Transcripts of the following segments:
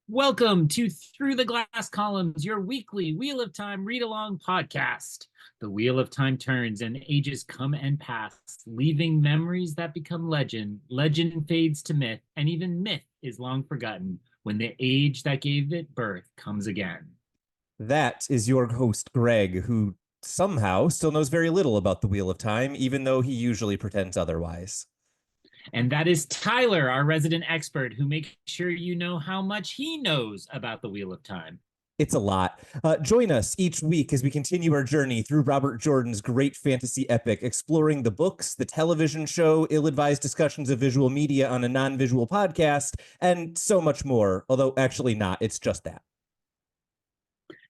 Welcome to Through the Glass Columns, your weekly Wheel of Time read along podcast. The Wheel of Time turns and ages come and pass, leaving memories that become legend. Legend fades to myth, and even myth is long forgotten when the age that gave it birth comes again. That is your host, Greg, who somehow still knows very little about the Wheel of Time, even though he usually pretends otherwise. And that is Tylor, our resident expert, who makes sure you know how much he knows about the Wheel of Time. It's a lot. Join us each week as we continue our journey through Robert Jordan's great fantasy epic, exploring the books, the television show, ill-advised discussions of visual media on a non-visual podcast, and so much more. Although actually not, it's just that.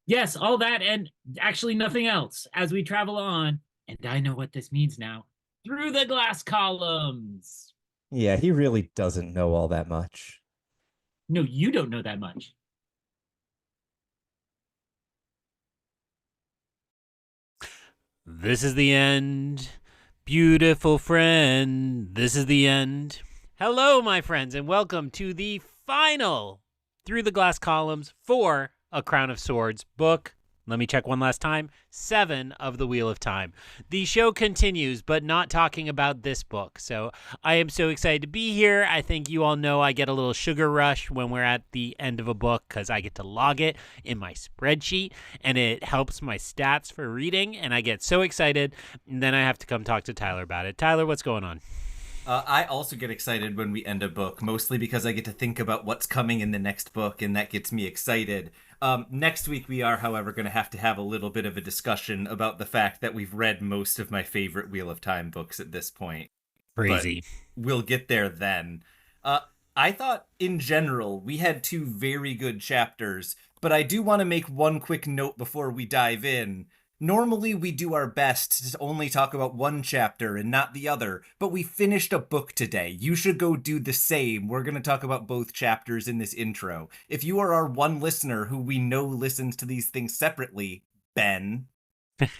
Yes, all that and actually nothing else as we travel on, and I know what this means now, through the glass columns. Yeah, he really doesn't know all that much. No, you don't know that much. This is the end. Beautiful friend, this is the end. Hello, my friends, and welcome to the final Through the Glass Columns for A Crown of Swords book. Let me check one last time. 7 of the Wheel of Time. The show continues, but not talking about this book. So I am so excited to be here. I think you all know I get a little sugar rush when we're at the end of a book because I get to log it in my spreadsheet and it helps my stats for reading. And I get so excited. And then I have to come talk to Tylor about it. Tylor, what's going on? I also get excited when we end a book, mostly because I get to think about what's coming in the next book, and that gets me excited. Next week, we are, however, going to have a little bit of a discussion about the fact that we've read most of my favorite Wheel of Time books at this point. Crazy. But we'll get there then. I thought, in general, we had 2 very good chapters, but I do want to make one quick note before we dive in. Normally, we do our best to only talk about one chapter and not the other, but we finished a book today. You should go do the same. We're going to talk about both chapters in this intro. If you are our one listener who we know listens to these things separately, Ben,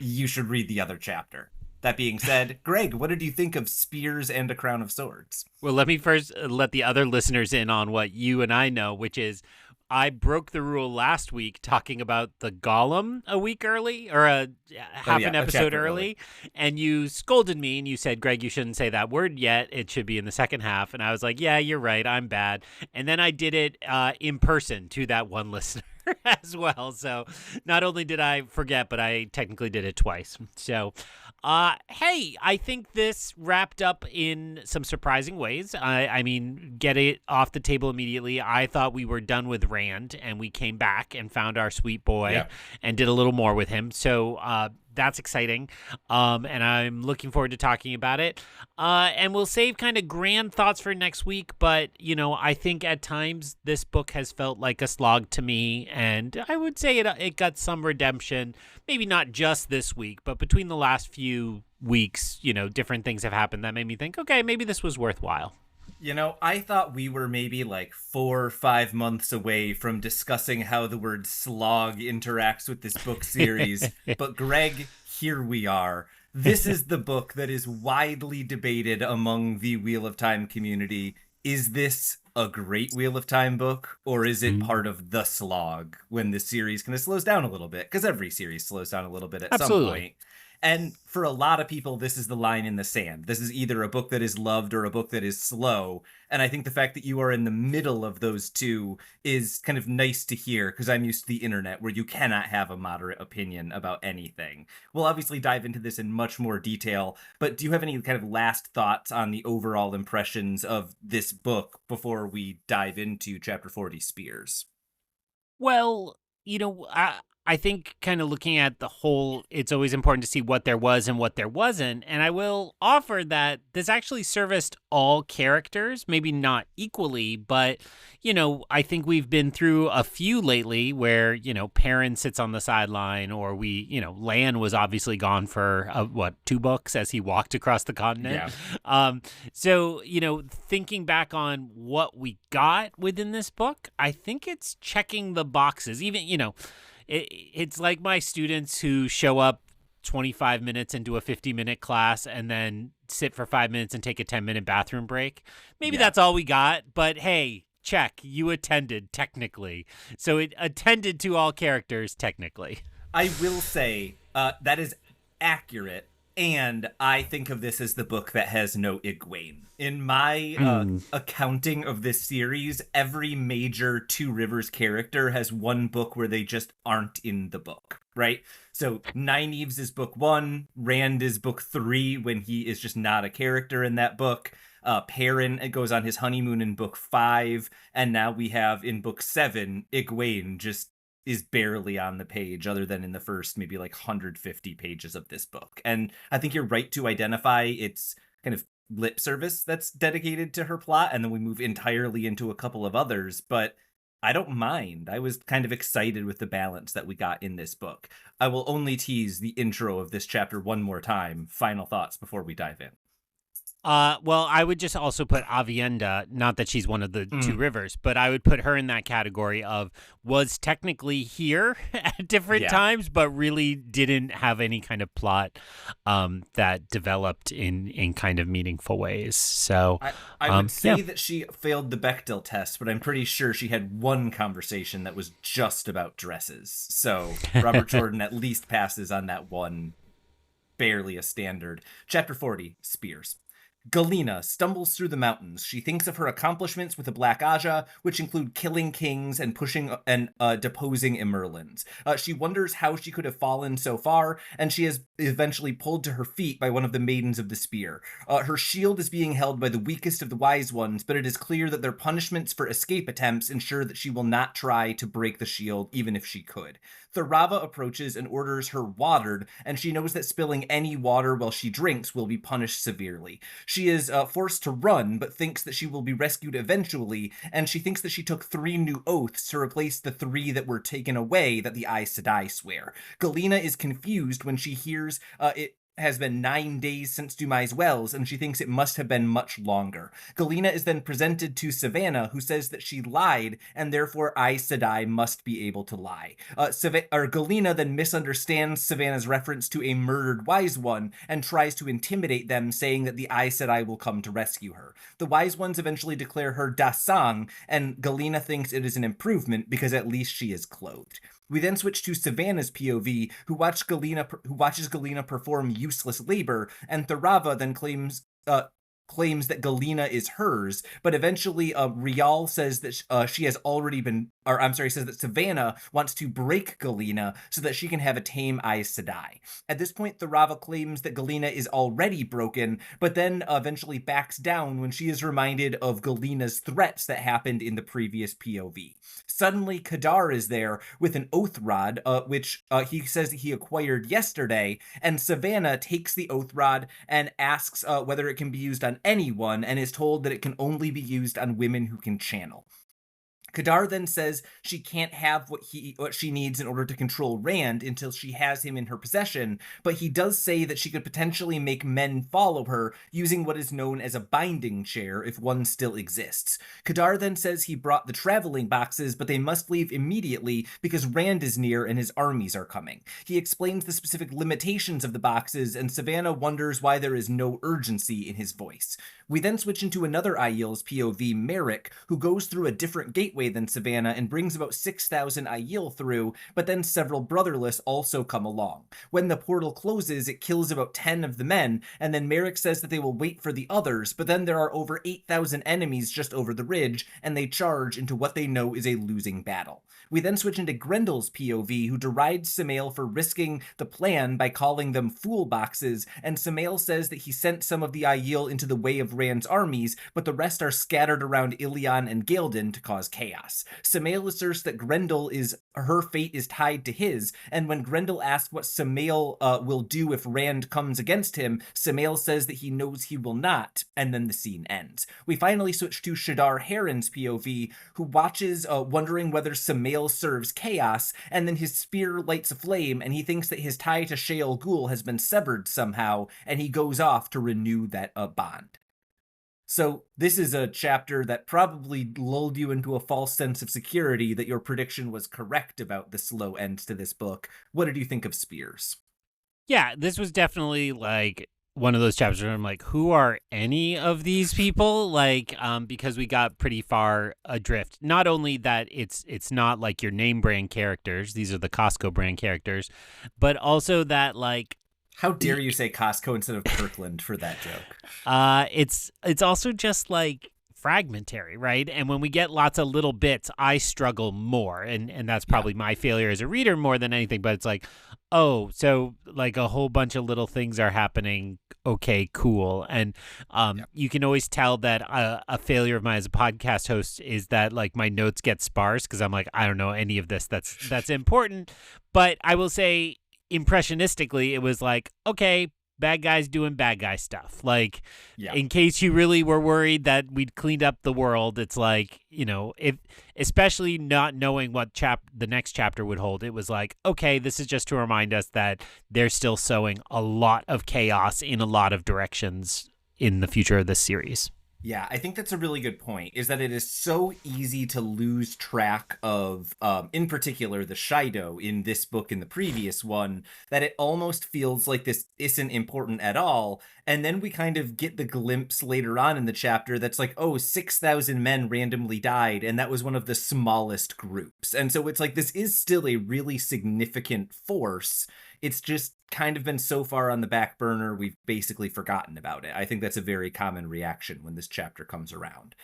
you should read the other chapter. That being said, Greg, what did you think of Spears and A Crown of Swords? Well, let me first let the other listeners in on what you and I know, which is I broke the rule last week talking about the Golem a week early, or half an episode early, and you scolded me and you said, Greg, you shouldn't say that word yet. It should be in the second half. And I was like, yeah, you're right. I'm bad. And then I did it in person to that one listener as well. So not only did I forget, but I technically did it twice. So hey, I think this wrapped up in some surprising ways. I mean, get it off the table immediately. I thought we were done with Rand, and we came back and found our sweet boy and did a little more with him. So that's exciting, and I'm looking forward to talking about it. And we'll save kind of grand thoughts for next week, but, you know, I think at times this book has felt like a slog to me, and I would say it got some redemption, maybe not just this week, but between the last few weeks, you know, different things have happened that made me think, okay, maybe this was worthwhile. You know, I thought we were maybe like 4 or 5 months away from discussing how the word slog interacts with this book series. But Greg, here we are. This is the book that is widely debated among the Wheel of Time community. Is this a great Wheel of Time book, or is it part of the slog when the series kind of slows down a little bit? Because every series slows down a little bit at some point. And for a lot of people, this is the line in the sand. This is either a book that is loved or a book that is slow. And I think the fact that you are in the middle of those two is kind of nice to hear, because I'm used to the internet where you cannot have a moderate opinion about anything. We'll obviously dive into this in much more detail, but do you have any kind of last thoughts on the overall impressions of this book before we dive into Chapter 40, Spears? Well, you know, I think kind of looking at the whole, it's always important to see what there was and what there wasn't. And I will offer that this actually serviced all characters, maybe not equally, but, you know, I think we've been through a few lately where, you know, Perrin sits on the sideline, or Lan was obviously gone for, 2 books as he walked across the continent. Yeah. So, you know, thinking back on what we got within this book, I think it's checking the boxes. Even, you know, it's like my students who show up 25 minutes into a 50-minute class and then sit for 5 minutes and take a 10-minute bathroom break. Maybe that's all we got, but hey, check. You attended, technically. So it attended to all characters, technically. I will say that is accurate, and I think of this as the book that has no Egwene. In my accounting of this series, every major Two Rivers character has one book where they just aren't in the book, right? So Nynaeve's is book 1, Rand is book 3 when he is just not a character in that book. Perrin goes on his honeymoon in book 5, and now we have in book 7, Egwene just is barely on the page other than in the first maybe like 150 pages of this book. And I think you're right to identify its kind of lip service that's dedicated to her plot, and then we move entirely into a couple of others, but I don't mind. I was kind of excited with the balance that we got in this book. I will only tease the intro of this chapter one more time. Final thoughts before we dive in. Well, I would just also put Avienda, not that she's one of the Two Rivers, but I would put her in that category of was technically here at different times, but really didn't have any kind of plot that developed in kind of meaningful ways. So I would say that she failed the Bechdel test, but I'm pretty sure she had one conversation that was just about dresses. So Robert Jordan at least passes on that one, barely a standard. Chapter 40, Spears. Galena stumbles through the mountains. She thinks of her accomplishments with the Black Aja, which include killing kings and pushing and deposing Emerlins. She wonders how she could have fallen so far, and she is eventually pulled to her feet by one of the Maidens of the Spear. Her shield is being held by the weakest of the Wise Ones, but it is clear that their punishments for escape attempts ensure that she will not try to break the shield, even if she could. Thorava approaches and orders her watered, and she knows that spilling any water while she drinks will be punished severely. She is forced to run, but thinks that she will be rescued eventually, and she thinks that she took 3 new oaths to replace the 3 that were taken away that the Aes Sedai swear. Galena is confused when she hears it has been 9 days since Dumai's Wells, and she thinks it must have been much longer. Galena is then presented to Savannah, who says that she lied, and therefore Aes Sedai must be able to lie. Galena then misunderstands Savannah's reference to a murdered Wise One, and tries to intimidate them, saying that the Aes Sedai will come to rescue her. The Wise Ones eventually declare her Dasang, and Galena thinks it is an improvement, because at least she is clothed. We then switch to Savannah's POV, who watches Galena perform useless labor, and Thorava then claims that Galena is hers, but eventually Rial says that says that Savannah wants to break Galena so that she can have a tame Aes Sedai. At this point, Thorava claims that Galena is already broken, but then eventually backs down when she is reminded of Galena's threats that happened in the previous POV. Suddenly, Kadar is there with an oath rod, which he says that he acquired yesterday, and Savannah takes the oath rod and asks whether it can be used on anyone, and is told that it can only be used on women who can channel. Kadar then says she can't have what she needs in order to control Rand until she has him in her possession, but he does say that she could potentially make men follow her using what is known as a binding chair if one still exists. Kadar then says he brought the traveling boxes, but they must leave immediately because Rand is near and his armies are coming. He explains the specific limitations of the boxes, and Savannah wonders why there is no urgency in his voice. We then switch into another Aiel's POV, Merrick, who goes through a different gateway than Savannah and brings about 6,000 Aiel through, but then several brotherless also come along. When the portal closes, it kills about 10 of the men, and then Merrick says that they will wait for the others, but then there are over 8,000 enemies just over the ridge, and they charge into what they know is a losing battle. We then switch into Grendel's POV, who derides Sammael for risking the plan by calling them fool boxes, and Sammael says that he sent some of the Aiel into the way of Rand's armies, but the rest are scattered around Ilion and Ghealdan to cause chaos. Sammael asserts that her fate is tied to his, and when Grendel asks what Sammael will do if Rand comes against him, Sammael says that he knows he will not, and then the scene ends. We finally switch to Shadar Heron's POV, who watches, wondering whether Sammael serves chaos, and then his spear lights a flame, and he thinks that his tie to Shael Ghul has been severed somehow, and he goes off to renew that bond. So this is a chapter that probably lulled you into a false sense of security that your prediction was correct about the slow end to this book. What did you think of Spears? Yeah, this was definitely like one of those chapters where I'm like, who are any of these people? Like, because we got pretty far adrift. Not only that it's not like your name brand characters, these are the Costco brand characters, but also that like, how dare you say Costco instead of Kirkland for that joke? It's also just like fragmentary, right? And when we get lots of little bits, I struggle more, and that's probably my failure as a reader more than anything. But it's like, oh, so like a whole bunch of little things are happening. Okay, cool. And you can always tell that a failure of mine as a podcast host is that like my notes get sparse because I'm like, I don't know any of this that's important. But I will say, impressionistically, it was like, okay, bad guys doing bad guy stuff. Like, in case you really were worried that we'd cleaned up the world, it's like, you know, if especially not knowing what the next chapter would hold, it was like, okay, this is just to remind us that they're still sowing a lot of chaos in a lot of directions in the future of this series. Yeah, I think that's a really good point, is that it is so easy to lose track of, in particular, the Shaido in this book and the previous one, that it almost feels like this isn't important at all. And then we kind of get the glimpse later on in the chapter that's like, oh, 6,000 men randomly died, and that was one of the smallest groups. And so it's like, this is still a really significant force. It's just kind of been so far on the back burner, we've basically forgotten about it. I think that's a very common reaction when this chapter comes around.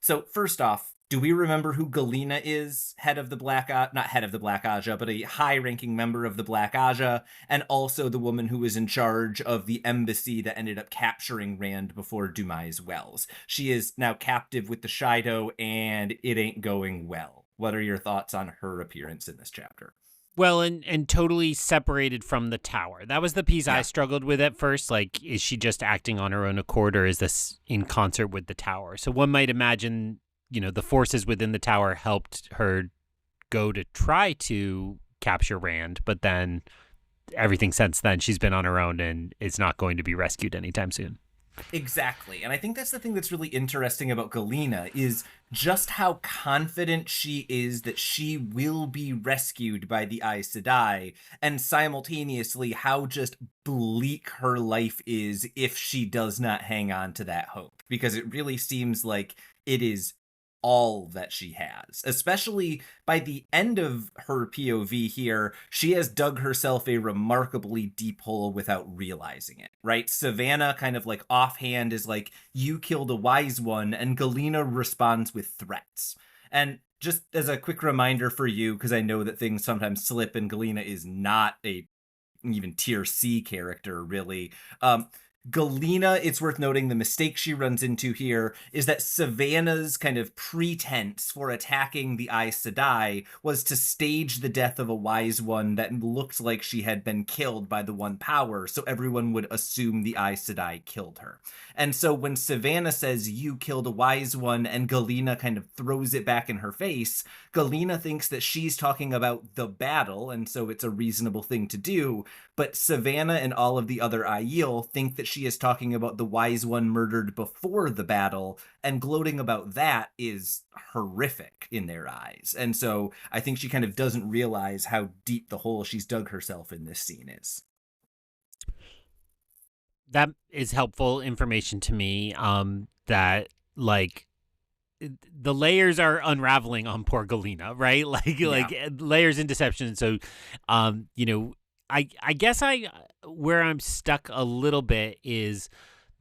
So first off, do we remember who Galena is? Head of the not head of the Black Aja, but a high-ranking member of the Black Aja, and also the woman who was in charge of the embassy that ended up capturing Rand before Dumais Wells. She is now captive with the Shaido, and it ain't going well. What are your thoughts on her appearance in this chapter? Well, and totally separated from the tower. That was the piece I struggled with at first. Like, is she just acting on her own accord, or is this in concert with the tower? So one might imagine, you know, the forces within the tower helped her go to try to capture Rand, but then everything since then, she's been on her own and is not going to be rescued anytime soon. Exactly. And I think that's the thing that's really interesting about Galena is just how confident she is that she will be rescued by the Aes Sedai, and simultaneously how just bleak her life is if she does not hang on to that hope. Because it really seems like it is all that she has, especially by the end of her POV here. She has dug herself a remarkably deep hole without realizing it, right? Savannah kind of like offhand is like, you killed a wise one, and Galena responds with threats. And just as a quick reminder for you, because I know that things sometimes slip and Galena is not a even tier C character, really. Galena, it's worth noting the mistake she runs into here is that Savannah's kind of pretense for attacking the Aes Sedai was to stage the death of a wise one that looked like she had been killed by the One Power, so everyone would assume the Aes Sedai killed her. And so when Savannah says, you killed a wise one, and Galena kind of throws it back in her face, Galena thinks that she's talking about the battle, and so it's a reasonable thing to do, but Savannah and all of the other Aiel think that she is talking about the wise one murdered before the battle, and gloating about that is horrific in their eyes. And so I think she kind of doesn't realize how deep the hole she's dug herself in this scene is. That is helpful information to me, that like the layers are unraveling on poor Galena, right? Like layers in deception. So, you know, I guess where I'm stuck a little bit is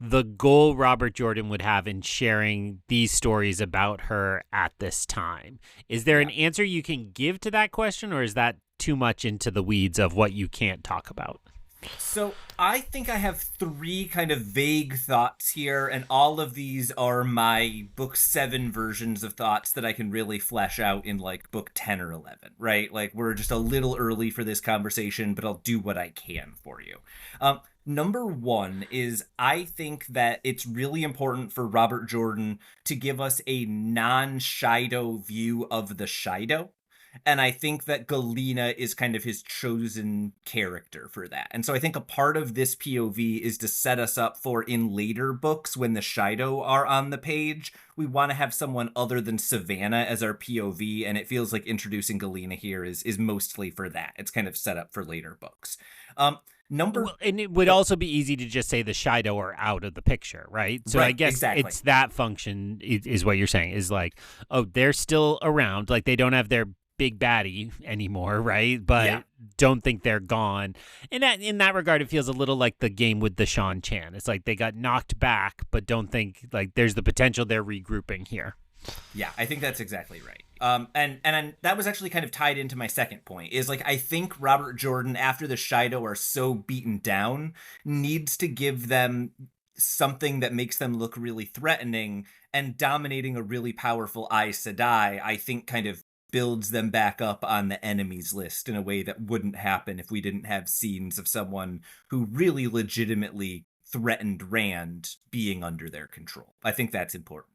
the goal Robert Jordan would have in sharing these stories about her at this time. Is there an answer you can give to that question, or is that too much into the weeds of what you can't talk about? So I think I have three kind of vague thoughts here, and all of these are my book 7 versions of thoughts that I can really flesh out in like book 10 or 11, right? Like, we're just a little early for this conversation, but I'll do what I can for you. Number one is, I think that it's really important for Robert Jordan to give us a non-Shaido view of the Shaido. And I think that Galena is kind of his chosen character for that. And so I think a part of this POV is to set us up for, in later books, when the Shaido are on the page, we want to have someone other than Savannah as our POV. And it feels like introducing Galena here is mostly for that. It's kind of set up for later books. And it would also be easy to just say the Shaido are out of the picture, right? So right, I guess exactly. it's that function is what you're saying, is like, oh, they're still around. Like, they don't have their big baddie anymore, right? But don't think they're gone. And in that regard, it feels a little like the game with the Sean Chan. It's like they got knocked back, but don't think like there's the potential they're regrouping here. Yeah, I think that's exactly right. And that was actually kind of tied into my second point, is like, I think Robert Jordan, after the Shaido are so beaten down, needs to give them something that makes them look really threatening, and dominating a really powerful Aes Sedai, I think, kind of builds them back up on the enemies list in a way that wouldn't happen if we didn't have scenes of someone who really legitimately threatened Rand being under their control. I think that's important.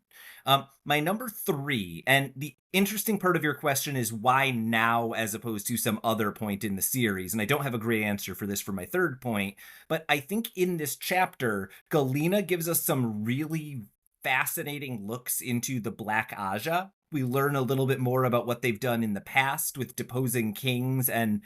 My number 3, and the interesting part of your question is why now as opposed to some other point in the series, and I don't have a great answer for this for my third point, but I think in this chapter, Galena gives us some really fascinating looks into the Black Aja. We learn a little bit more about what they've done in the past with deposing kings and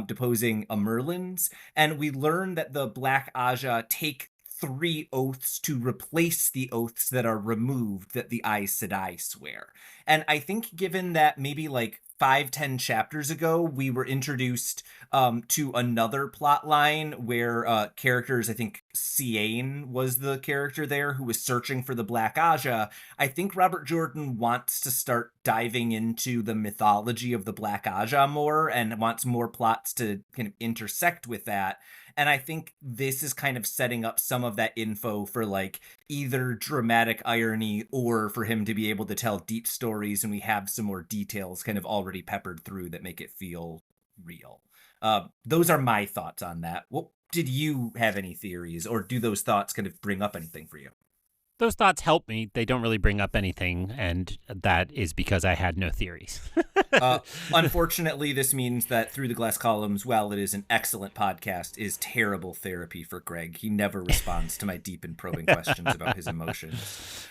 deposing Merlins, and we learn that the Black Aja take 3 oaths to replace the oaths that are removed that the Aes Sedai swear. And I think given that maybe like 5-10 chapters ago, we were introduced to another plot line where characters, I think Ciane was the character there who was searching for the Black Aja. I think Robert Jordan wants to start diving into the mythology of the Black Aja more, and wants more plots to kind of intersect with that. And I think this is kind of setting up some of that info for like either dramatic irony or for him to be able to tell deep stories, and we have some more details kind of already peppered through that make it feel real. Those are my thoughts on that. Well, did you have any theories, or do those thoughts kind of bring up anything for you? Those thoughts help me. They don't really bring up anything, and that is because I had no theories. Unfortunately, this means that Through the Glass Columns, while it is an excellent podcast, is terrible therapy for Greg. He never responds to my deep and probing questions about his emotions.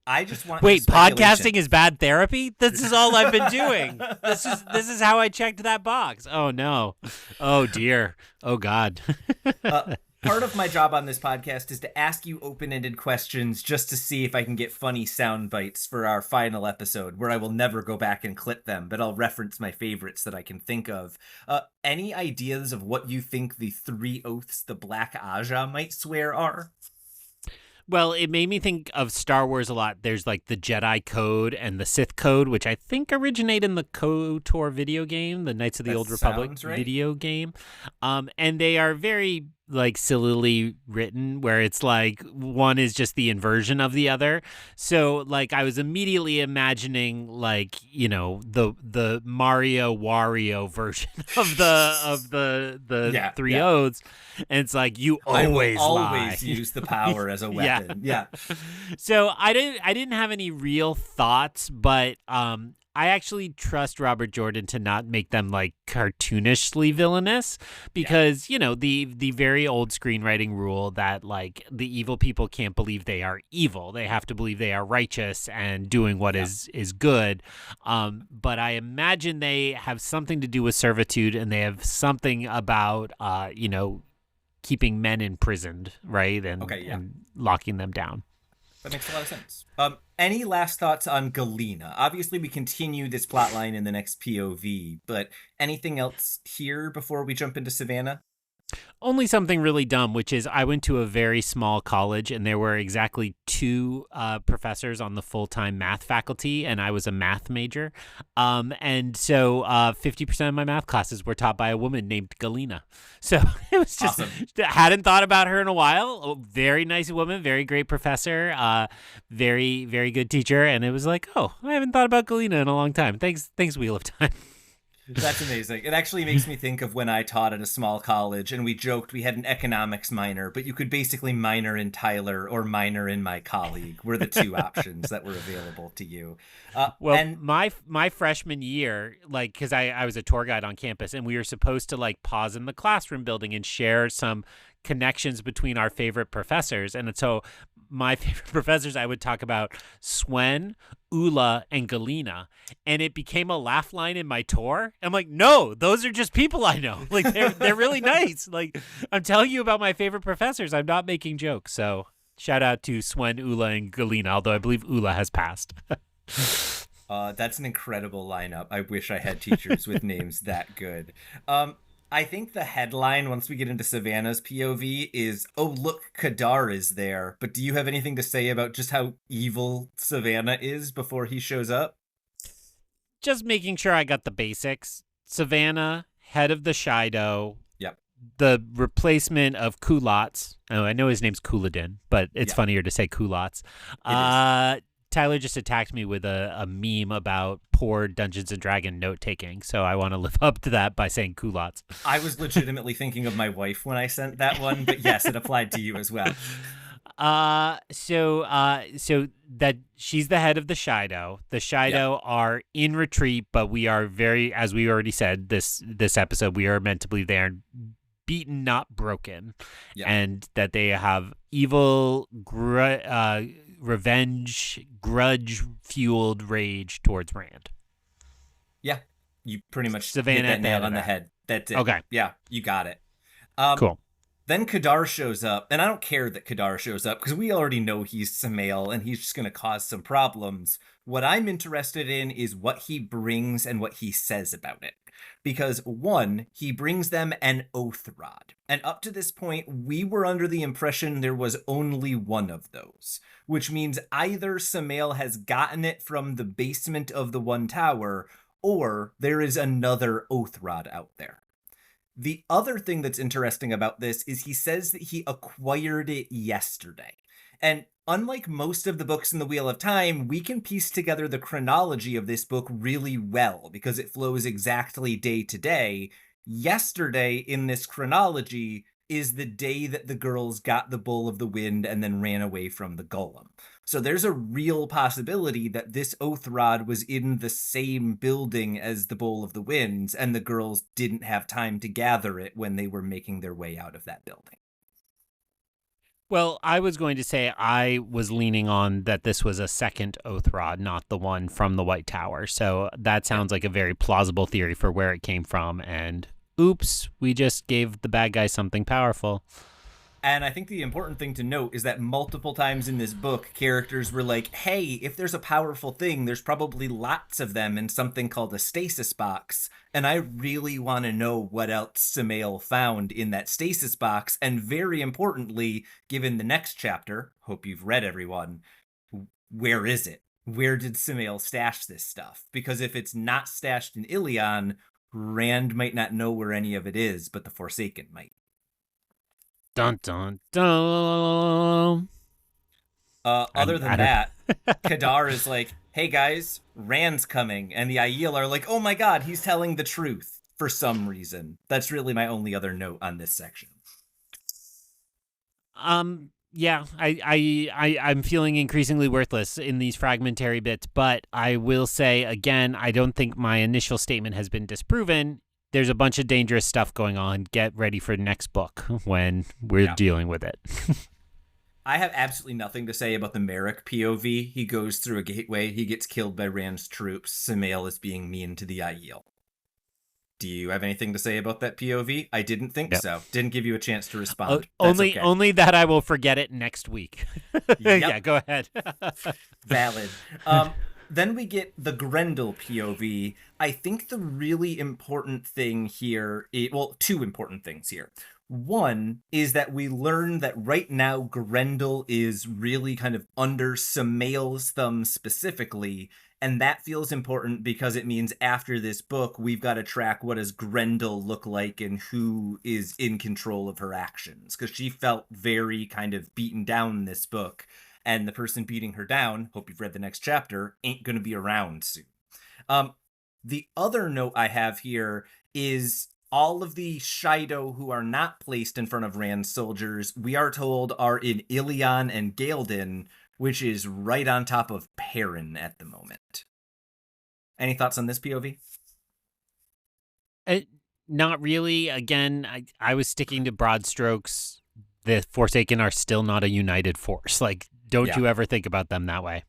I just want podcasting is bad therapy? This is all I've been doing. This is how I checked that box. Oh no. Oh dear. Oh God. Part of my job on this podcast is to ask you open-ended questions just to see if I can get funny sound bites for our final episode, where I will never go back and clip them, but I'll reference my favorites that I can think of. Any ideas of what you think the 3 oaths the Black Aja might swear are? Well, it made me think of Star Wars a lot. There's like the Jedi Code and the Sith Code, which I think originate in the KOTOR video game, the Knights of the Old Republic video game. And they are very like sillily written, where it's like one is just the inversion of the other. So like I was immediately imagining like, you know, the Mario Wario version of the 3 oaths. And it's like, you always lie. Use the power as a weapon. Yeah. So I didn't have any real thoughts, but I actually trust Robert Jordan to not make them like cartoonishly villainous, because you know the very old screenwriting rule that like the evil people can't believe they are evil; they have to believe they are righteous and doing what is good. But I imagine they have something to do with servitude, and they have something about you know, keeping men imprisoned, right, and locking them down. That makes a lot of sense. Any last thoughts on Galena? Obviously, we continue this plot line in the next POV, but anything else here before we jump into Savannah? Only something really dumb, which is I went to a very small college, and there were exactly 2 professors on the full-time math faculty, and I was a math major. And so 50% of my math classes were taught by a woman named Galena. So it was just, awesome. Hadn't thought about her in a while. A very nice woman, very great professor, very, very good teacher. And it was like, oh, I haven't thought about Galena in a long time. Thanks, Wheel of Time. That's amazing. It actually makes me think of when I taught at a small college, and we joked we had an economics minor, but you could basically minor in Tylor or minor in my colleague were the 2 options that were available to you. And my freshman year, like, because I was a tour guide on campus, and we were supposed to like pause in the classroom building and share some connections between our favorite professors. And so my favorite professors, I would talk about Swen, Ula, and Galena, and it became a laugh line in my tour. I'm like, no, those are just people I know. Like they're really nice. Like I'm telling you about my favorite professors. I'm not making jokes. So shout out to Swen, Ula, and Galena, although I believe Ula has passed. That's an incredible lineup. I wish I had teachers with names that good. I think the headline, once we get into Savannah's POV, is, oh, look, Kadar is there. But do you have anything to say about just how evil Savannah is before he shows up? Just making sure I got the basics. Savannah, head of the Shaido. Yep. The replacement of Kulatz. Oh, I know his name's Kuladin, but it's funnier to say Kulatz. Tyler just attacked me with a meme about poor Dungeons & Dragon note-taking, so I want to live up to that by saying culottes. I was legitimately thinking of my wife when I sent that one, but yes, it applied to you as well. So that she's the head of the Shaido. The Shaido are in retreat, but we are very, as we already said, this episode, we are meant to believe they are beaten, not broken, and that they have evil revenge, grudge-fueled rage towards Rand. Yeah, you pretty much Savannah hit that nail on the head. That's it. Okay. Yeah, you got it. Cool. Then Kadar shows up, and I don't care that Kadar shows up, because we already know he's Sammael, and he's just going to cause some problems. What I'm interested in is what he brings and what he says about it. Because, one, he brings them an oath rod. And up to this point, we were under the impression there was only one of those. Which means either Sammael has gotten it from the basement of the One Tower, or there is another oath rod out there. The other thing that's interesting about this is he says that he acquired it yesterday. And unlike most of the books in the Wheel of Time, we can piece together the chronology of this book really well because it flows exactly day to day. Yesterday in this chronology is the day that the girls got the Bowl of the Wind and then ran away from the Golem. So there's a real possibility that this oath rod was in the same building as the Bowl of the Winds, and the girls didn't have time to gather it when they were making their way out of that building. Well, I was going to say I was leaning on that this was a second oath rod, not the one from the White Tower. So that sounds like a very plausible theory for where it came from. And oops, we just gave the bad guy something powerful. And I think the important thing to note is that multiple times in this book, characters were like, hey, if there's a powerful thing, there's probably lots of them in something called a stasis box. And I really want to know what else Sammael found in that stasis box. And very importantly, given the next chapter, hope you've read everyone, where is it? Where did Sammael stash this stuff? Because if it's not stashed in Ilion, Rand might not know where any of it is, but the Forsaken might. Dun, dun, dun. Other than that, Kadar is like, hey guys, Rand's coming. And the Aiel are like, oh my god, he's telling the truth for some reason. That's really my only other note on this section. Yeah, I'm feeling increasingly worthless in these fragmentary bits, but I will say again, I don't think my initial statement has been disproven. There's a bunch of dangerous stuff going on. Get ready for next book when we're dealing with it. I have absolutely nothing to say about the Merrick POV. He goes through a gateway. He gets killed by Rand's troops. Sammael is being mean to the Aiel. Do you have anything to say about that POV? I didn't think so. Didn't give you a chance to respond. Only that I will forget it next week. Yeah, go ahead. Valid. Then we get the Grendel POV. I think the really important thing here, two important things here. One is that we learn that right now Grendel is really kind of under Sammael's thumb specifically, and that feels important because it means after this book, we've got to track what does Grendel look like and who is in control of her actions, because she felt very kind of beaten down in this book. And the person beating her down, hope you've read the next chapter, ain't going to be around soon. The other note I have here is all of the Shaido who are not placed in front of Rand's soldiers, we are told are in Ilion and Galden, which is right on top of Perrin at the moment. Any thoughts on this POV? Not really. Again, I was sticking to broad strokes. The Forsaken are still not a united force. Like, Don't you ever think about them that way.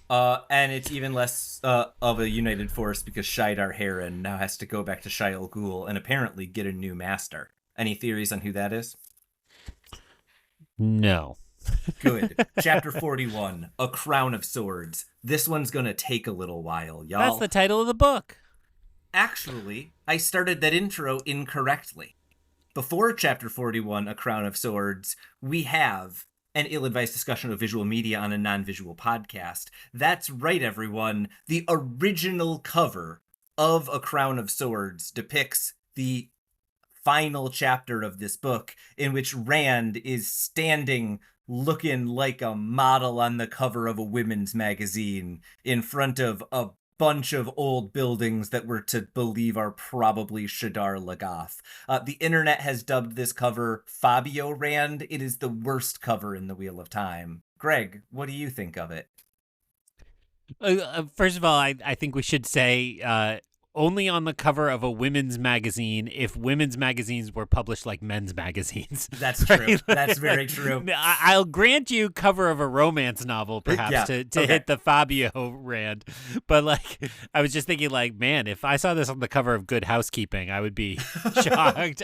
And it's even less of a united force because Shaidar Heron now has to go back to Shai'ol Ghul and apparently get a new master. Any theories on who that is? No. Good. Chapter 41, A Crown of Swords. This one's gonna take a little while, y'all. That's the title of the book. Actually, I started that intro incorrectly. Before Chapter 41, A Crown of Swords, we have an ill-advised discussion of visual media on a non-visual podcast. That's right, everyone. The original cover of A Crown of Swords depicts the final chapter of this book, in which Rand is standing looking like a model on the cover of a women's magazine in front of a bunch of old buildings that we're to believe are probably Shadar Lagoth. The internet has dubbed this cover Fabio Rand. It is the worst cover in the Wheel of Time. Greg, what do you think of it? First of all, I think we should say only on the cover of a women's magazine if women's magazines were published like men's magazines. That's true. That's very true. I'll grant you cover of a romance novel, perhaps, to hit the Fabio Rand. But, like, I was just thinking, like, man, if I saw this on the cover of Good Housekeeping, I would be shocked.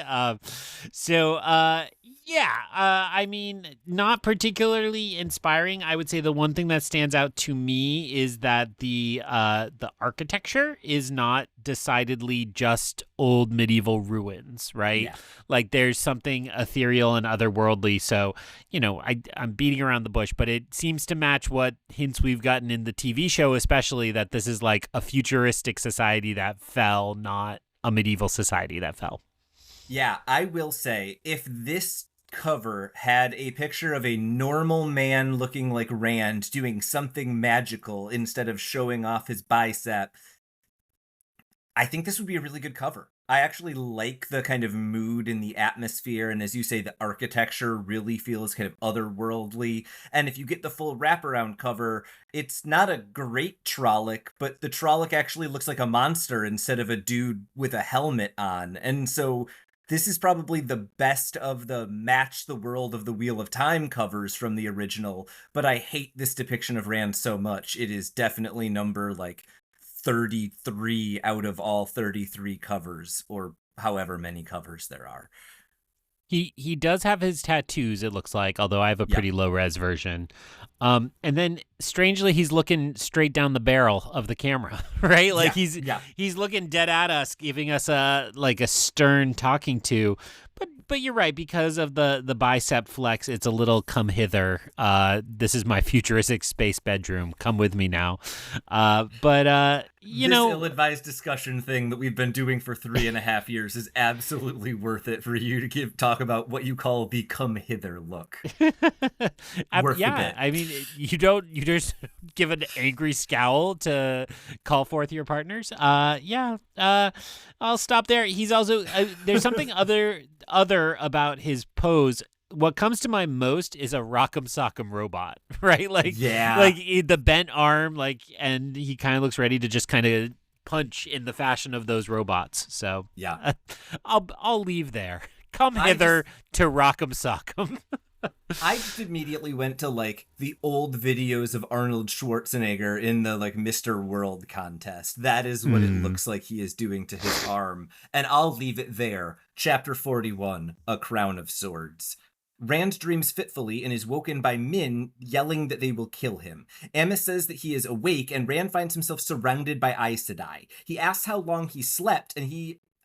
I mean, not particularly inspiring. I would say the one thing that stands out to me is that the architecture is not decidedly just old medieval ruins, right? Yeah. Like there's something ethereal and otherworldly. So, you know, I'm beating around the bush, but it seems to match what hints we've gotten in the TV show, especially that this is like a futuristic society that fell, not a medieval society that fell. Yeah, I will say, if this cover had a picture of a normal man looking like Rand doing something magical instead of showing off his bicep, I think this would be a really good cover. I actually like the kind of mood and the atmosphere, and as you say, the architecture really feels kind of otherworldly. And if you get the full wraparound cover, it's not a great Trolloc, but the Trolloc actually looks like a monster instead of a dude with a helmet on. And so this is probably the best of the match the world of the Wheel of Time covers from the original, but I hate this depiction of Rand so much. It is definitely number, 33 out of all 33 covers, or however many covers there are. He does have his tattoos, it looks like, although I have a pretty low-res version. And then, strangely, he's looking straight down the barrel of the camera, right? Like, he's looking dead at us, giving us a stern talking to. But you're right, because of the bicep flex, it's a little come hither. This is my futuristic space bedroom. Come with me now. This ill-advised discussion thing that we've been doing for 3.5 years is absolutely worth it for you to talk about what you call the come hither look. Worth the bit. I mean, you just give an angry scowl to call forth your partners. I'll stop there. He's also there's something other about his pose. What comes to mind most is a Rock'em Sock'em robot, right? Like the bent arm, and he kind of looks ready to just kind of punch in the fashion of those robots. So yeah, I'll leave there. Come hither to Rock'em Sock'em. I just immediately went to the old videos of Arnold Schwarzenegger in the Mr. World contest. That is what it looks like he is doing to his arm. And I'll leave it there. Chapter 41, A Crown of Swords. Rand dreams fitfully and is woken by Min yelling that they will kill him. Amos says that he is awake, and Rand finds himself surrounded by Aes Sedai. He asks how long he slept, and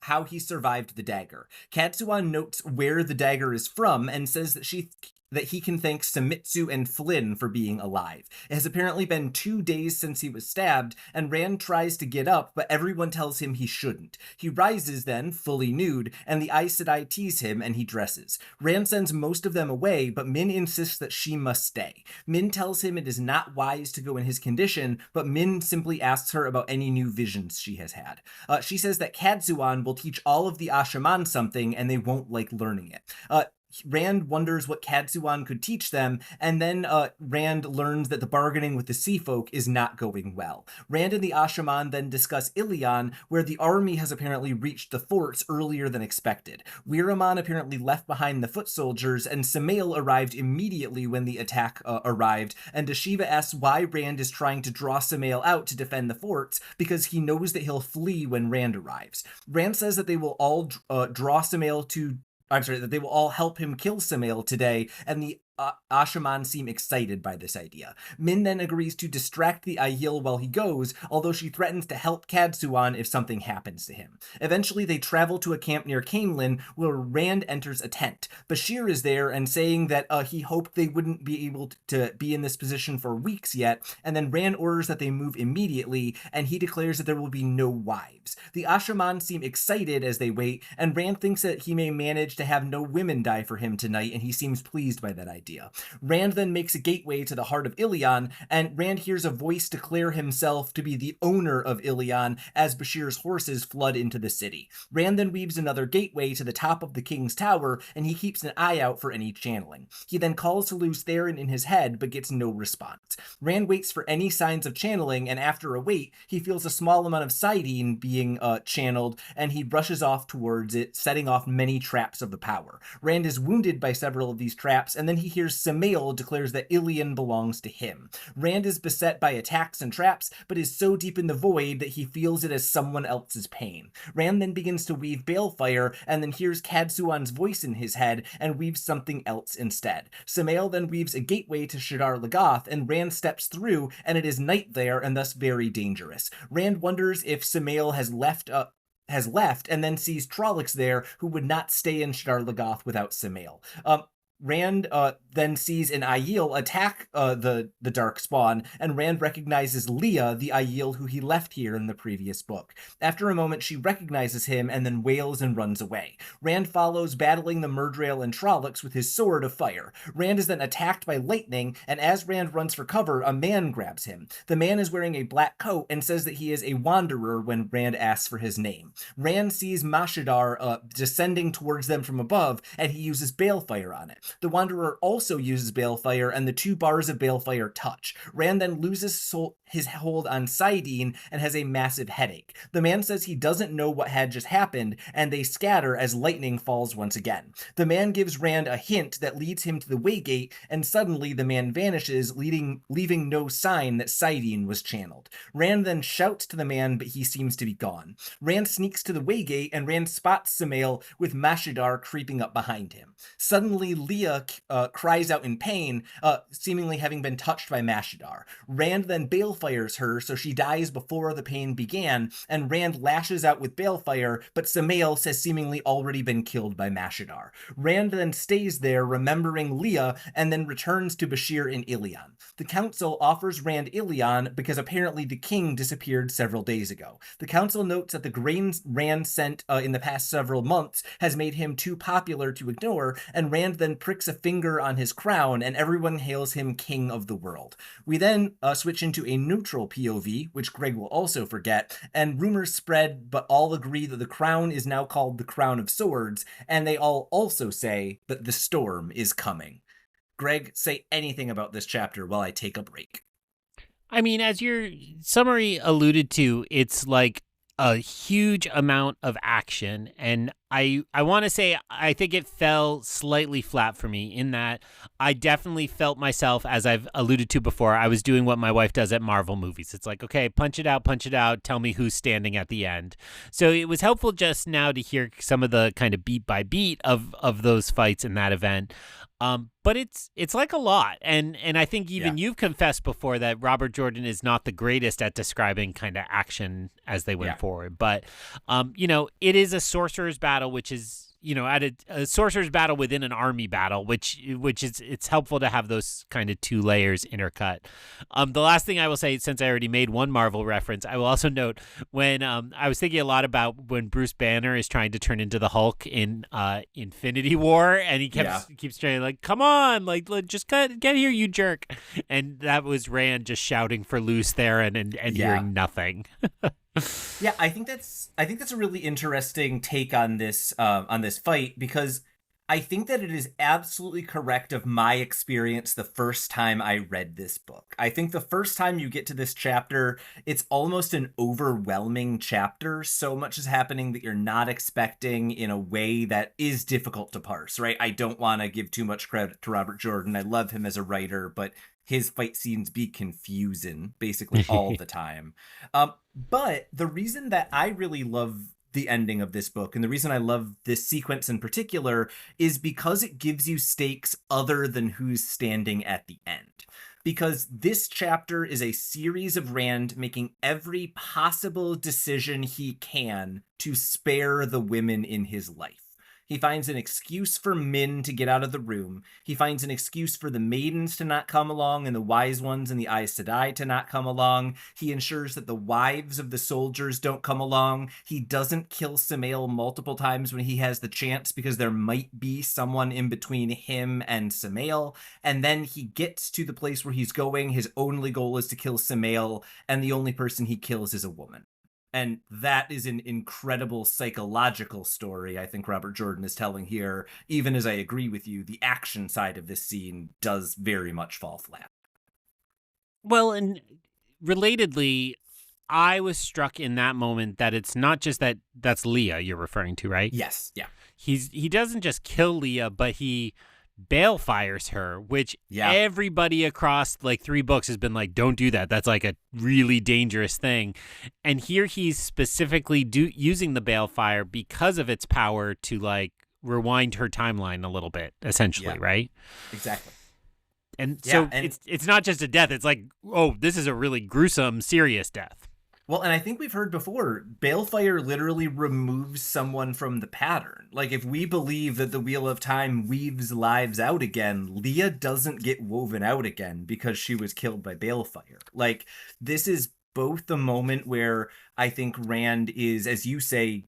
how he survived the dagger. Katsuan notes where the dagger is from and says that he can thank Samitsu and Flynn for being alive. It has apparently been 2 days since he was stabbed, and Rand tries to get up, but everyone tells him he shouldn't. He rises then, fully nude, and the Aes Sedai tease him, and he dresses. Rand sends most of them away, but Min insists that she must stay. Min tells him it is not wise to go in his condition, but Min simply asks her about any new visions she has had. She says that Katsuan will teach all of the Ashaman something, and they won't like learning it. Rand wonders what Kadsuan could teach them, and then Rand learns that the bargaining with the Sea Folk is not going well. Rand and the Ashaman then discuss Ilion, where the army has apparently reached the forts earlier than expected. Weiraman apparently left behind the foot soldiers, and Sammael arrived immediately when the attack arrived, and Dashiva asks why Rand is trying to draw Sammael out to defend the forts, because he knows that he'll flee when Rand arrives. Rand says that they will all draw Sammael to that they will all help him kill Sammael today, and the Ashaman seem excited by this idea. Min then agrees to distract the Aiel while he goes, although she threatens to help Kadsuan if something happens to him. Eventually, they travel to a camp near Caemlyn, where Rand enters a tent. Bashir is there and saying that he hoped they wouldn't be able to be in this position for weeks yet, and then Rand orders that they move immediately, and he declares that there will be no wives. The Ashaman seem excited as they wait, and Rand thinks that he may manage to have no women die for him tonight, and he seems pleased by that idea. Rand then makes a gateway to the heart of Ilion, and Rand hears a voice declare himself to be the owner of Ilion as Bashir's horses flood into the city. Rand then weaves another gateway to the top of the king's tower, and he keeps an eye out for any channeling. He then calls to Luce Theron in his head, but gets no response. Rand waits for any signs of channeling, and after a wait, he feels a small amount of Sidene being channeled, and he rushes off towards it, setting off many traps of the power. Rand is wounded by several of these traps, and then he hears Sammael declares that Ilion belongs to him. Rand is beset by attacks and traps, but is so deep in the void that he feels it as someone else's pain. Rand then begins to weave balefire, and then hears Kadsuan's voice in his head, and weaves something else instead. Sammael then weaves a gateway to Shadar Logoth, and Rand steps through, and it is night there, and thus very dangerous. Rand wonders if Sammael has left, and then sees Trollocs there, who would not stay in Shadar Logoth without Sammael. Rand then sees an Aiel attack the Dark Spawn, and Rand recognizes Leah, the Aiel who he left here in the previous book. After a moment, she recognizes him and then wails and runs away. Rand follows, battling the Murdrail and Trollocs with his sword of fire. Rand is then attacked by lightning, and as Rand runs for cover, a man grabs him. The man is wearing a black coat and says that he is a wanderer when Rand asks for his name. Rand sees Mashadar descending towards them from above, and he uses balefire on it. The Wanderer also uses balefire, and the two bars of balefire touch. Rand then loses his hold on Sidene and has a massive headache. The man says he doesn't know what had just happened, and they scatter as lightning falls once again. The man gives Rand a hint that leads him to the Waygate, and suddenly the man vanishes, leaving no sign that Sidene was channeled. Rand then shouts to the man, but he seems to be gone. Rand sneaks to the Waygate, and Rand spots Sammael with Mashadar creeping up behind him. Suddenly, Leah cries out in pain, seemingly having been touched by Mashadar. Rand then balefires her, so she dies before the pain began, and Rand lashes out with balefire, but Sammael has seemingly already been killed by Mashadar. Rand then stays there, remembering Leah, and then returns to Bashir in Ilion. The council offers Rand Ilion because apparently the king disappeared several days ago. The council notes that the grains Rand sent in the past several months has made him too popular to ignore, and Rand then pricks a finger on his crown, and everyone hails him king of the world. We then switch into a neutral POV, which Greg will also forget, and rumors spread, but all agree that the crown is now called the Crown of Swords, and they all also say that the storm is coming. Greg, say anything about this chapter while I take a break. I mean, as your summary alluded to, it's like a huge amount of action, and I want to say I think it fell slightly flat for me in that I definitely felt myself, as I've alluded to before, I was doing what my wife does at Marvel movies. It's like, okay, punch it out, tell me who's standing at the end. So it was helpful just now to hear some of the kind of beat by beat of those fights in that event. But it's like a lot. And I think even you've confessed before that Robert Jordan is not the greatest at describing kind of action as they went forward. But, it is a sorcerer's battle, which is, at a sorcerer's battle within an army battle, which is, it's helpful to have those kind of two layers intercut. The last thing I will say, since I already made one Marvel reference, I will also note when I was thinking a lot about when Bruce Banner is trying to turn into the Hulk in Infinity War, and he keeps trying like, come on, like just get here, you jerk. And that was Rand just shouting for Luce Theron and hearing nothing. Yeah, I think that's a really interesting take on this fight, because I think that it is absolutely correct of my experience the first time I read this book. I think the first time you get to this chapter, it's almost an overwhelming chapter. So much is happening that you're not expecting in a way that is difficult to parse, right? I don't want to give too much credit to Robert Jordan. I love him as a writer, but his fight scenes be confusing basically all the time. But the reason that I really love the ending of this book, and the reason I love this sequence in particular, is because it gives you stakes other than who's standing at the end. Because this chapter is a series of Rand making every possible decision he can to spare the women in his life. He finds an excuse for Min to get out of the room. He finds an excuse for the maidens to not come along and the wise ones and the Aes Sedai to not come along. He ensures that the wives of the soldiers don't come along. He doesn't kill Sammael multiple times when he has the chance because there might be someone in between him and Sammael. And then he gets to the place where he's going. His only goal is to kill Sammael, and the only person he kills is a woman. And that is an incredible psychological story I think Robert Jordan is telling here. Even as I agree with you, the action side of this scene does very much fall flat. Well, and relatedly, I was struck in that moment that it's not just that's Leah you're referring to, right? Yes, yeah. He doesn't just kill Leah, but he balefires her, which everybody across like 3 books has been like, don't do that. That's like a really dangerous thing. And here he's specifically using the balefire because of its power to like rewind her timeline a little bit, essentially, right? Exactly. And so it's not just a death. It's like, oh, this is a really gruesome, serious death. Well, and I think we've heard before, balefire literally removes someone from the pattern. Like, if we believe that the Wheel of Time weaves lives out again, Leah doesn't get woven out again because she was killed by balefire. Like, this is both the moment where I think Rand is, as you say,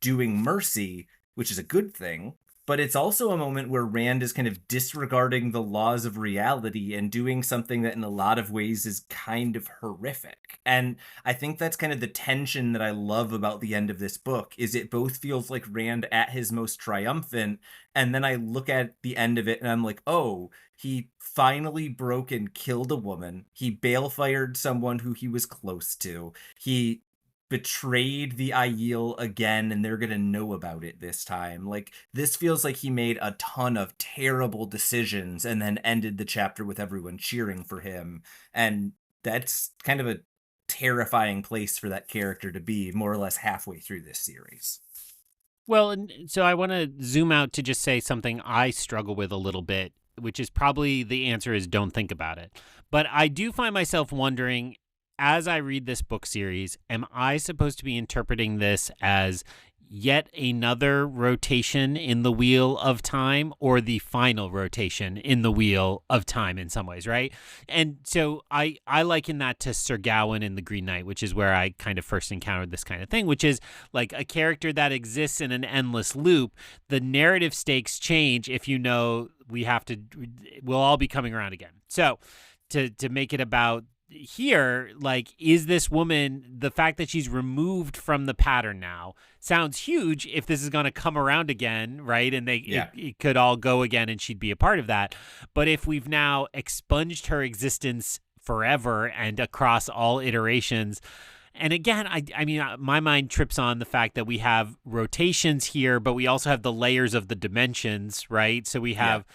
doing mercy, which is a good thing, but it's also a moment where Rand is kind of disregarding the laws of reality and doing something that in a lot of ways is kind of horrific. And I think that's kind of the tension that I love about the end of this book, is it both feels like Rand at his most triumphant, and then I look at the end of it and I'm like, oh, he finally broke and killed a woman. He balefired someone who he was close to. He betrayed the Aiel again, and they're gonna know about it this time. Like, this feels like he made a ton of terrible decisions and then ended the chapter with everyone cheering for him. And that's kind of a terrifying place for that character to be more or less halfway through this series. Well, and so I want to zoom out to just say something I struggle with a little bit, which is probably the answer is don't think about it. But I do find myself wondering, as I read this book series, am I supposed to be interpreting this as yet another rotation in the Wheel of Time, or the final rotation in the Wheel of Time in some ways, right? And so I liken that to Sir Gawain in The Green Knight, which is where I kind of first encountered this kind of thing, which is like a character that exists in an endless loop. The narrative stakes change if you know we'll all be coming around again. So to make it about here, like, is this woman, the fact that she's removed from the pattern now sounds huge if this is going to come around again, right? And it could all go again and she'd be a part of that. But if we've now expunged her existence forever and across all iterations, and again, I mean, my mind trips on the fact that we have rotations here, but we also have the layers of the dimensions, right? So we have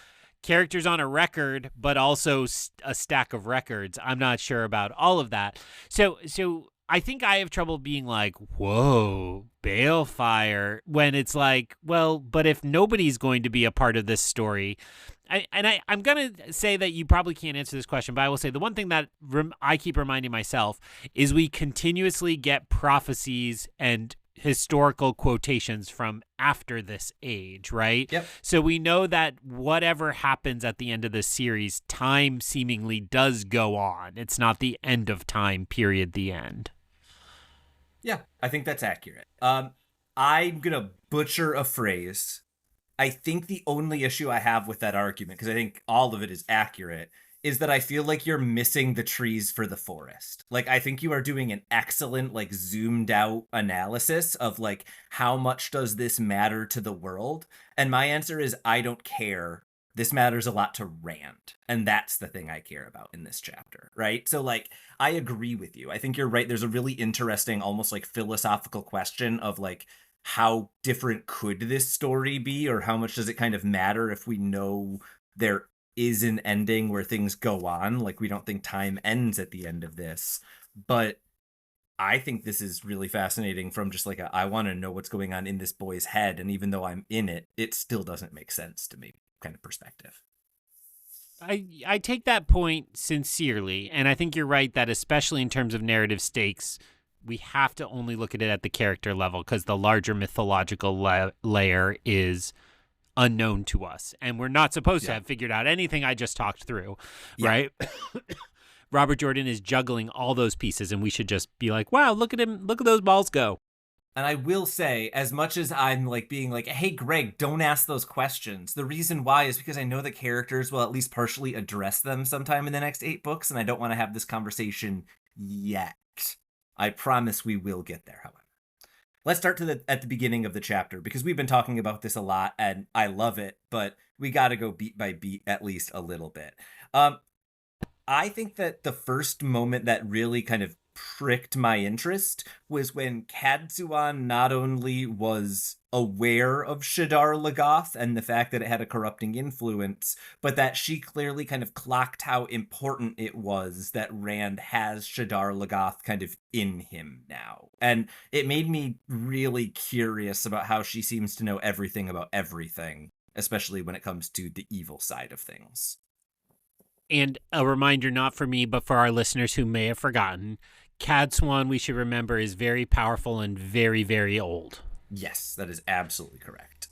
characters on a record, but also a stack of records. I'm not sure about all of that. So I think I have trouble being like, whoa, balefire, when it's like, well, but if nobody's going to be a part of this story, I'm going to say that you probably can't answer this question, but I will say the one thing that I keep reminding myself is we continuously get prophecies and historical quotations from after this age, right? Yep. So we know that whatever happens at the end of this series, time seemingly does go on. It's not the end of time, period, the end. Yeah, I think that's accurate. I'm gonna butcher a phrase. I think the only issue I have with that argument, because I think all of it is accurate, is that I feel like you're missing the trees for the forest. Like, I think you are doing an excellent, like, zoomed out analysis of, like, how much does this matter to the world? And my answer is, I don't care. This matters a lot to Rand. And that's the thing I care about in this chapter, right? So, like, I agree with you. I think you're right. There's a really interesting, almost like philosophical question of, like, how different could this story be, or how much does it kind of matter if we know there is an ending where things go on? Like, we don't think time ends at the end of this, but I think this is really fascinating from just like I want to know what's going on in this boy's head, and even though I'm in it, it still doesn't make sense to me kind of perspective. I take that point sincerely, and I think you're right that especially in terms of narrative stakes, we have to only look at it at the character level because the larger mythological layer is unknown to us, and we're not supposed to have figured out anything I just talked through, right? Robert Jordan is juggling all those pieces, and we should just be like, wow, look at him, look at those balls go. And I will say, as much as I'm like being like, hey, Greg, don't ask those questions, the reason why is because I know the characters will at least partially address them sometime in the next 8 books, and I don't want to have this conversation yet. I promise we will get there, however. Let's start at the beginning of the chapter, because we've been talking about this a lot, and I love it, but we got to go beat by beat at least a little bit. I think that the first moment that really kind of pricked my interest was when Cadsuan not only was aware of Shadar Lagoth and the fact that it had a corrupting influence, but that she clearly kind of clocked how important it was that Rand has Shadar Lagoth kind of in him now. And it made me really curious about how she seems to know everything about everything, especially when it comes to the evil side of things. And a reminder, not for me, but for our listeners who may have forgotten, Cadsuan, we should remember, is very powerful and very, very old. Yes, that is absolutely correct.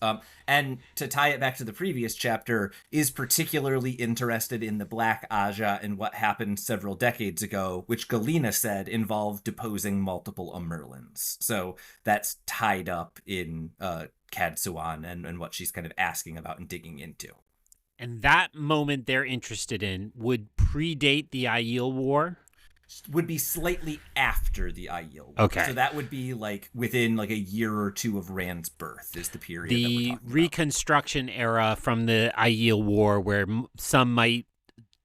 And to tie it back to the previous chapter, is particularly interested in the Black Aja and what happened several decades ago, which Galena said involved deposing multiple Amerlins. So that's tied up in Cadsuan and what she's kind of asking about and digging into. And that moment they're interested in would predate the Aiel War? Would be slightly after the Aiel War. Okay. So that would be like within like a year or two of Rand's birth is the period that we're the talking about. Reconstruction era from the Aiel War, where some might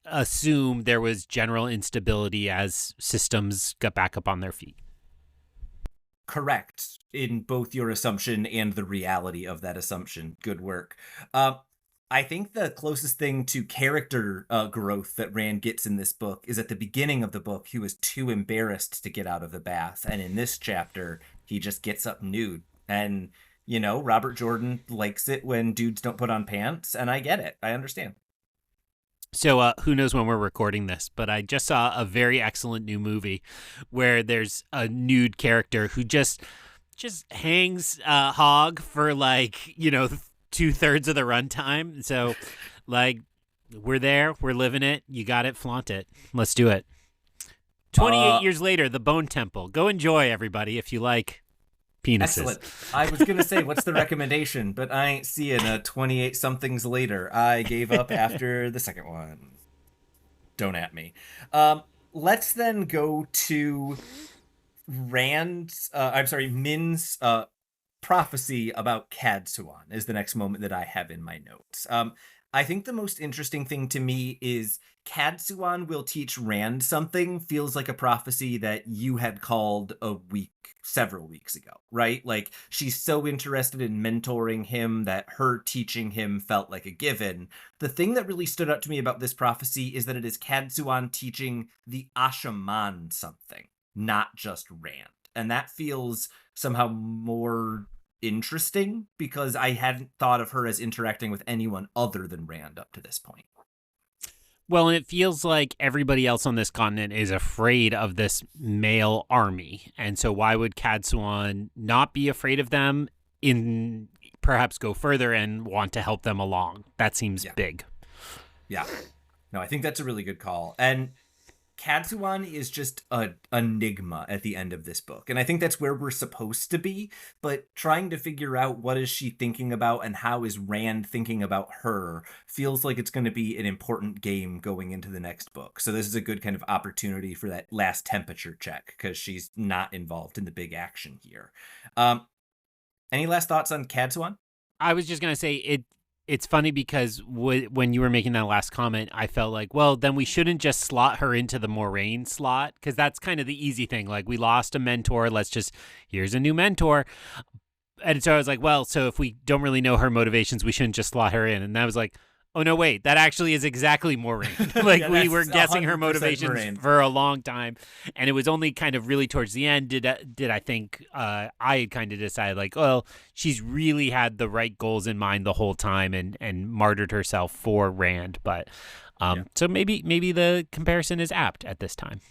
assume there was general instability as systems got back up on their feet. Correct in both your assumption and the reality of that assumption. Good work. I think the closest thing to character growth that Rand gets in this book is at the beginning of the book, he was too embarrassed to get out of the bath. And in this chapter, he just gets up nude. And, you know, Robert Jordan likes it when dudes don't put on pants. And I get it. I understand. So who knows when we're recording this, but I just saw a very excellent new movie where there's a nude character who just hangs hog for like, you know, 2/3 of the runtime. So, like, we're there, we're living it. You got it, flaunt it. Let's do it. 28 years later, the Bone Temple. Go enjoy, everybody, if you like penises. Excellent. I was gonna say, what's the recommendation? But I ain't seeing a 28 somethings later. I gave up after the second one. Don't at me. Let's then go to Min's prophecy about Cadsuan is the next moment that I have in my notes. I think the most interesting thing to me is Cadsuan will teach Rand something feels like a prophecy that you had called several weeks ago, right? Like, she's so interested in mentoring him that her teaching him felt like a given. The thing that really stood out to me about this prophecy is that it is Cadsuan teaching the Ashaman something, not just Rand. And that feels somehow more interesting because I hadn't thought of her as interacting with anyone other than Rand up to this point. Well, and it feels like everybody else on this continent is afraid of this male army. And so why would Cadsuan not be afraid of them, in perhaps go further and want to help them along? That seems big. Yeah. No, I think that's a really good call. And Katsuan is just a enigma at the end of this book. And I think that's where we're supposed to be, but trying to figure out what is she thinking about and how is Rand thinking about her feels like it's going to be an important game going into the next book. So this is a good kind of opportunity for that last temperature check because she's not involved in the big action here. Any last thoughts on Katsuan? I was just going to say it's funny because when you were making that last comment, I felt like, well, then we shouldn't just slot her into the Moraine slot because that's kind of the easy thing. Like, we lost a mentor. Here's a new mentor. And so I was like, well, so if we don't really know her motivations, we shouldn't just slot her in. And I was like, oh, no, wait, that actually is exactly Moraine. Like, we were guessing her motivations Moraine for a long time. And it was only kind of really towards the end did I think I had kind of decided, like, well, she's really had the right goals in mind the whole time and martyred herself for Rand. But so maybe the comparison is apt at this time.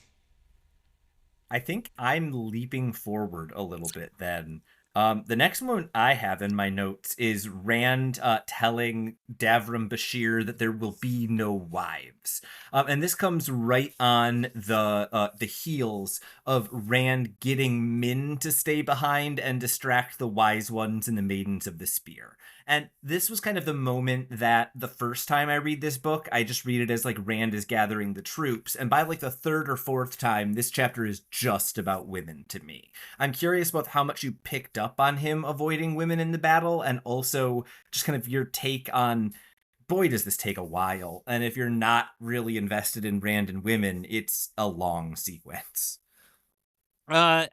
I think I'm leaping forward a little bit then. The next moment I have in my notes is Rand telling Davram Bashir that there will be no wives. And this comes right on the heels of Rand getting Min to stay behind and distract the wise ones and the maidens of the spear. And this was kind of the moment that the first time I read this book, I just read it as like Rand is gathering the troops. And by like the third or fourth time, this chapter is just about women to me. I'm curious about how much you picked up on him avoiding women in the battle, and also just kind of your take on, boy, does this take a while. And if you're not really invested in Rand and women, it's a long sequence. I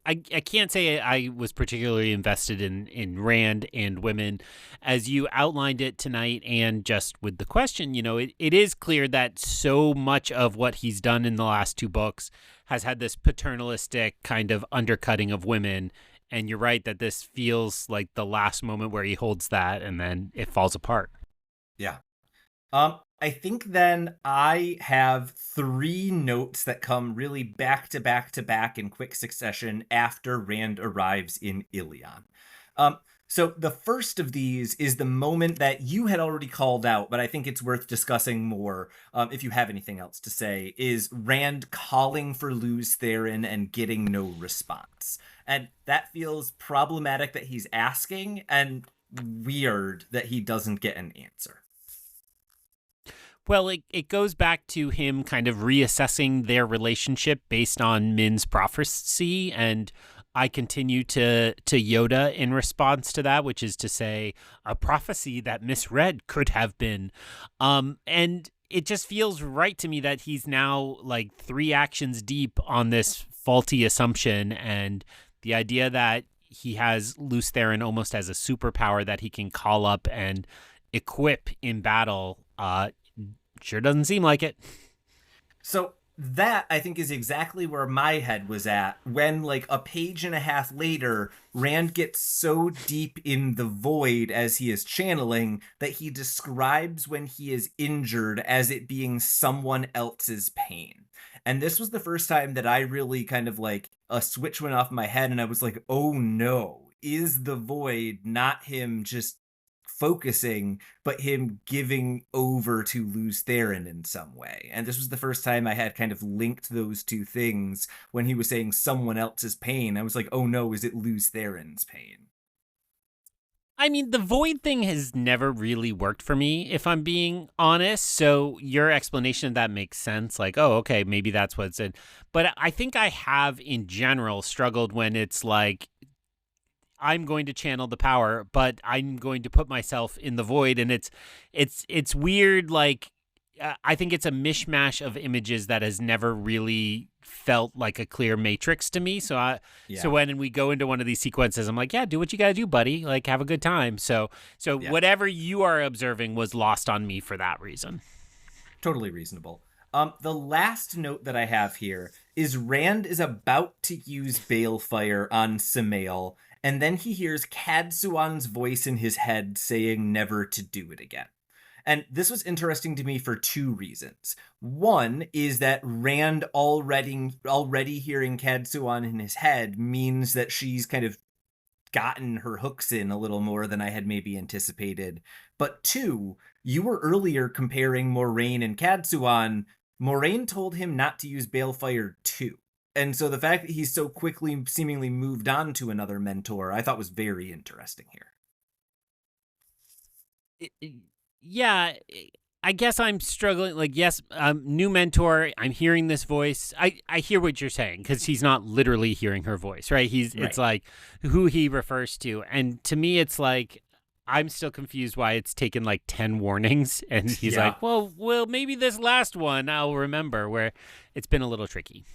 can't say I was particularly invested in Rand and women as you outlined it tonight, and just with the question, it is clear that so much of what he's done in the last two books has had this paternalistic kind of undercutting of women. And you're right that this feels like the last moment where he holds that and then it falls apart. Yeah. I think then I have 3 notes that come really back to back to back in quick succession after Rand arrives in Ilion. So the first of these is the moment that you had already called out, but I think it's worth discussing more if you have anything else to say, is Rand calling for Lews Therin and getting no response. And that feels problematic that he's asking, and weird that he doesn't get an answer. Well, it goes back to him kind of reassessing their relationship based on Min's prophecy, and I continue to Yoda in response to that, which is to say a prophecy that misread could have been. And it just feels right to me that he's now like 3 actions deep on this faulty assumption, and the idea that he has Lews Therin almost as a superpower that he can call up and equip in battle sure doesn't seem like it. So that, I think, is exactly where my head was at when, like, a page and a half later, Rand gets so deep in the void as he is channeling that he describes when he is injured as it being someone else's pain. And this was the first time that I really kind of, like, a switch went off my head and I was like, oh no, is the void not him just focusing, but him giving over to Lews Therin in some way? And this was the first time I had kind of linked those two things when he was saying someone else's pain. I was like, oh no, is it Lews Therin's pain? I mean, the void thing has never really worked for me, if I'm being honest. So your explanation of that makes sense. Like, oh, okay, maybe that's what's in. But I think I have in general struggled when it's like, I'm going to channel the power, but I'm going to put myself in the void. And it's weird. Like, I think it's a mishmash of images that has never really felt like a clear matrix to me. So so when we go into one of these sequences, I'm like, yeah, do what you got to do, buddy. Like, have a good time. So whatever you are observing was lost on me for that reason. Totally reasonable. The last note that I have here is Rand is about to use Balefire on Sammael, and then he hears Cadsuan's voice in his head saying never to do it again. And this was interesting to me for 2 reasons. One is that Rand already hearing Cadsuan in his head means that she's kind of gotten her hooks in a little more than I had maybe anticipated. But 2, you were earlier comparing Moraine and Cadsuan. Moraine told him not to use Balefire too. And so the fact that he's so quickly seemingly moved on to another mentor, I thought was very interesting here. Yeah, I guess I'm struggling. Like, yes, new mentor. I'm hearing this voice. I hear what you're saying because he's not literally hearing her voice, right? It's like who he refers to, and to me, it's like I'm still confused why it's taken like 10 warnings, and he's like, well, maybe this last one I'll remember. Where it's been a little tricky.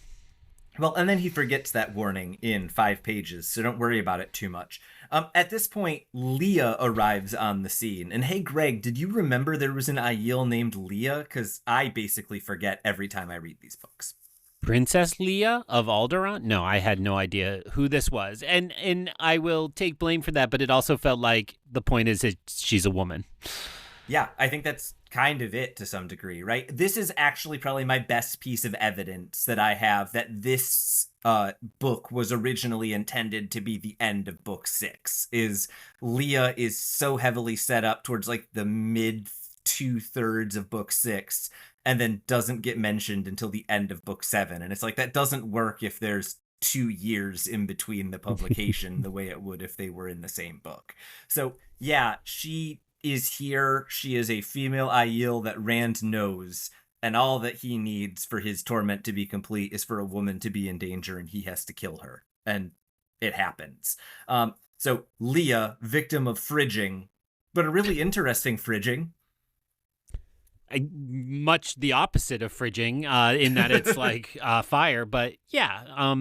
Well, and then he forgets that warning in 5 pages, so don't worry about it too much. At this point, Leah arrives on the scene. And hey, Greg, did you remember there was an Aiel named Leah? Because I basically forget every time I read these books. Princess Leah of Alderaan? No, I had no idea who this was. And I will take blame for that, but it also felt like the point is that she's a woman. Yeah, I think that's kind of it to some degree, right? This is actually probably my best piece of evidence that I have that this book was originally intended to be the end of book 6. Is Leah is so heavily set up towards like the mid 2/3 of book 6 and then doesn't get mentioned until the end of book 7. And it's like, that doesn't work if there's 2 years in between the publication the way it would if they were in the same book. So yeah, she is here. She is a female Aiel that Rand knows, and all that he needs for his torment to be complete is for a woman to be in danger, and he has to kill her. And it happens. So Leah, victim of fridging, but a really interesting fridging. Much the opposite of fridging, in that it's like fire. But yeah,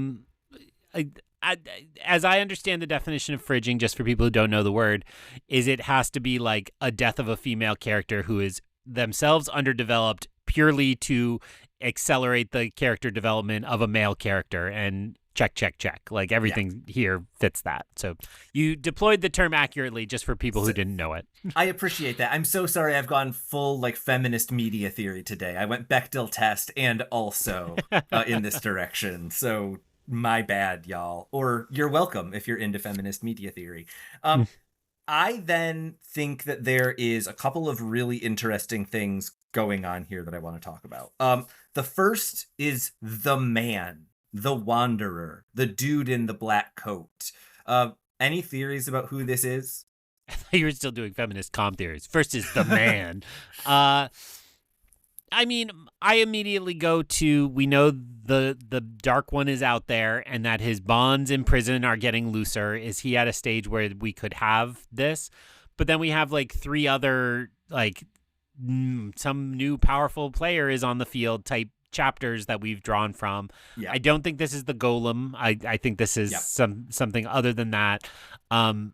as I understand the definition of fridging, just for people who don't know the word, is it has to be like a death of a female character who is themselves underdeveloped purely to accelerate the character development of a male character. And check. Like everything here fits that. So you deployed the term accurately just for people who didn't know it. I appreciate that. I'm so sorry I've gone full like feminist media theory today. I went Bechdel test and also in this direction. So my bad, y'all. Or you're welcome if you're into feminist media theory. I then think that there is a couple of really interesting things going on here that I want to talk about. The first is the man, the wanderer, the dude in the black coat. Any theories about who this is? I thought you were still doing feminist comm theories. First is the man. I mean, I immediately go to, we know the Dark One is out there and that his bonds in prison are getting looser. Is he at a stage where we could have this? But then we have like 3 other, like some new powerful player is on the field type chapters that we've drawn from. Yeah. I don't think this is the Golem. I think this is something other than that. Moradin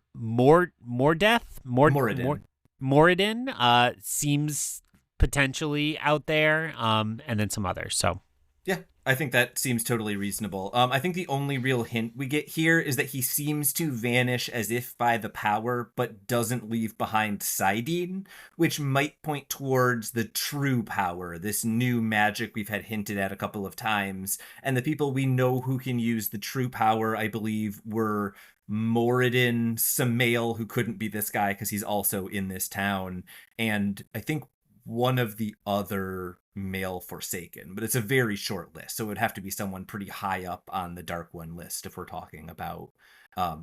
seems potentially out there, and then some others. So yeah, I think that seems totally reasonable. I think the only real hint we get here is that he seems to vanish as if by the power, but doesn't leave behind Saidin, which might point towards the true power, this new magic we've had hinted at a couple of times. And the people we know who can use the true power, I believe, were Moradin, Sammael, who couldn't be this guy because he's also in this town, and I think one of the other male Forsaken, but it's a very short list, so it would have to be someone pretty high up on the Dark One list if we're talking about,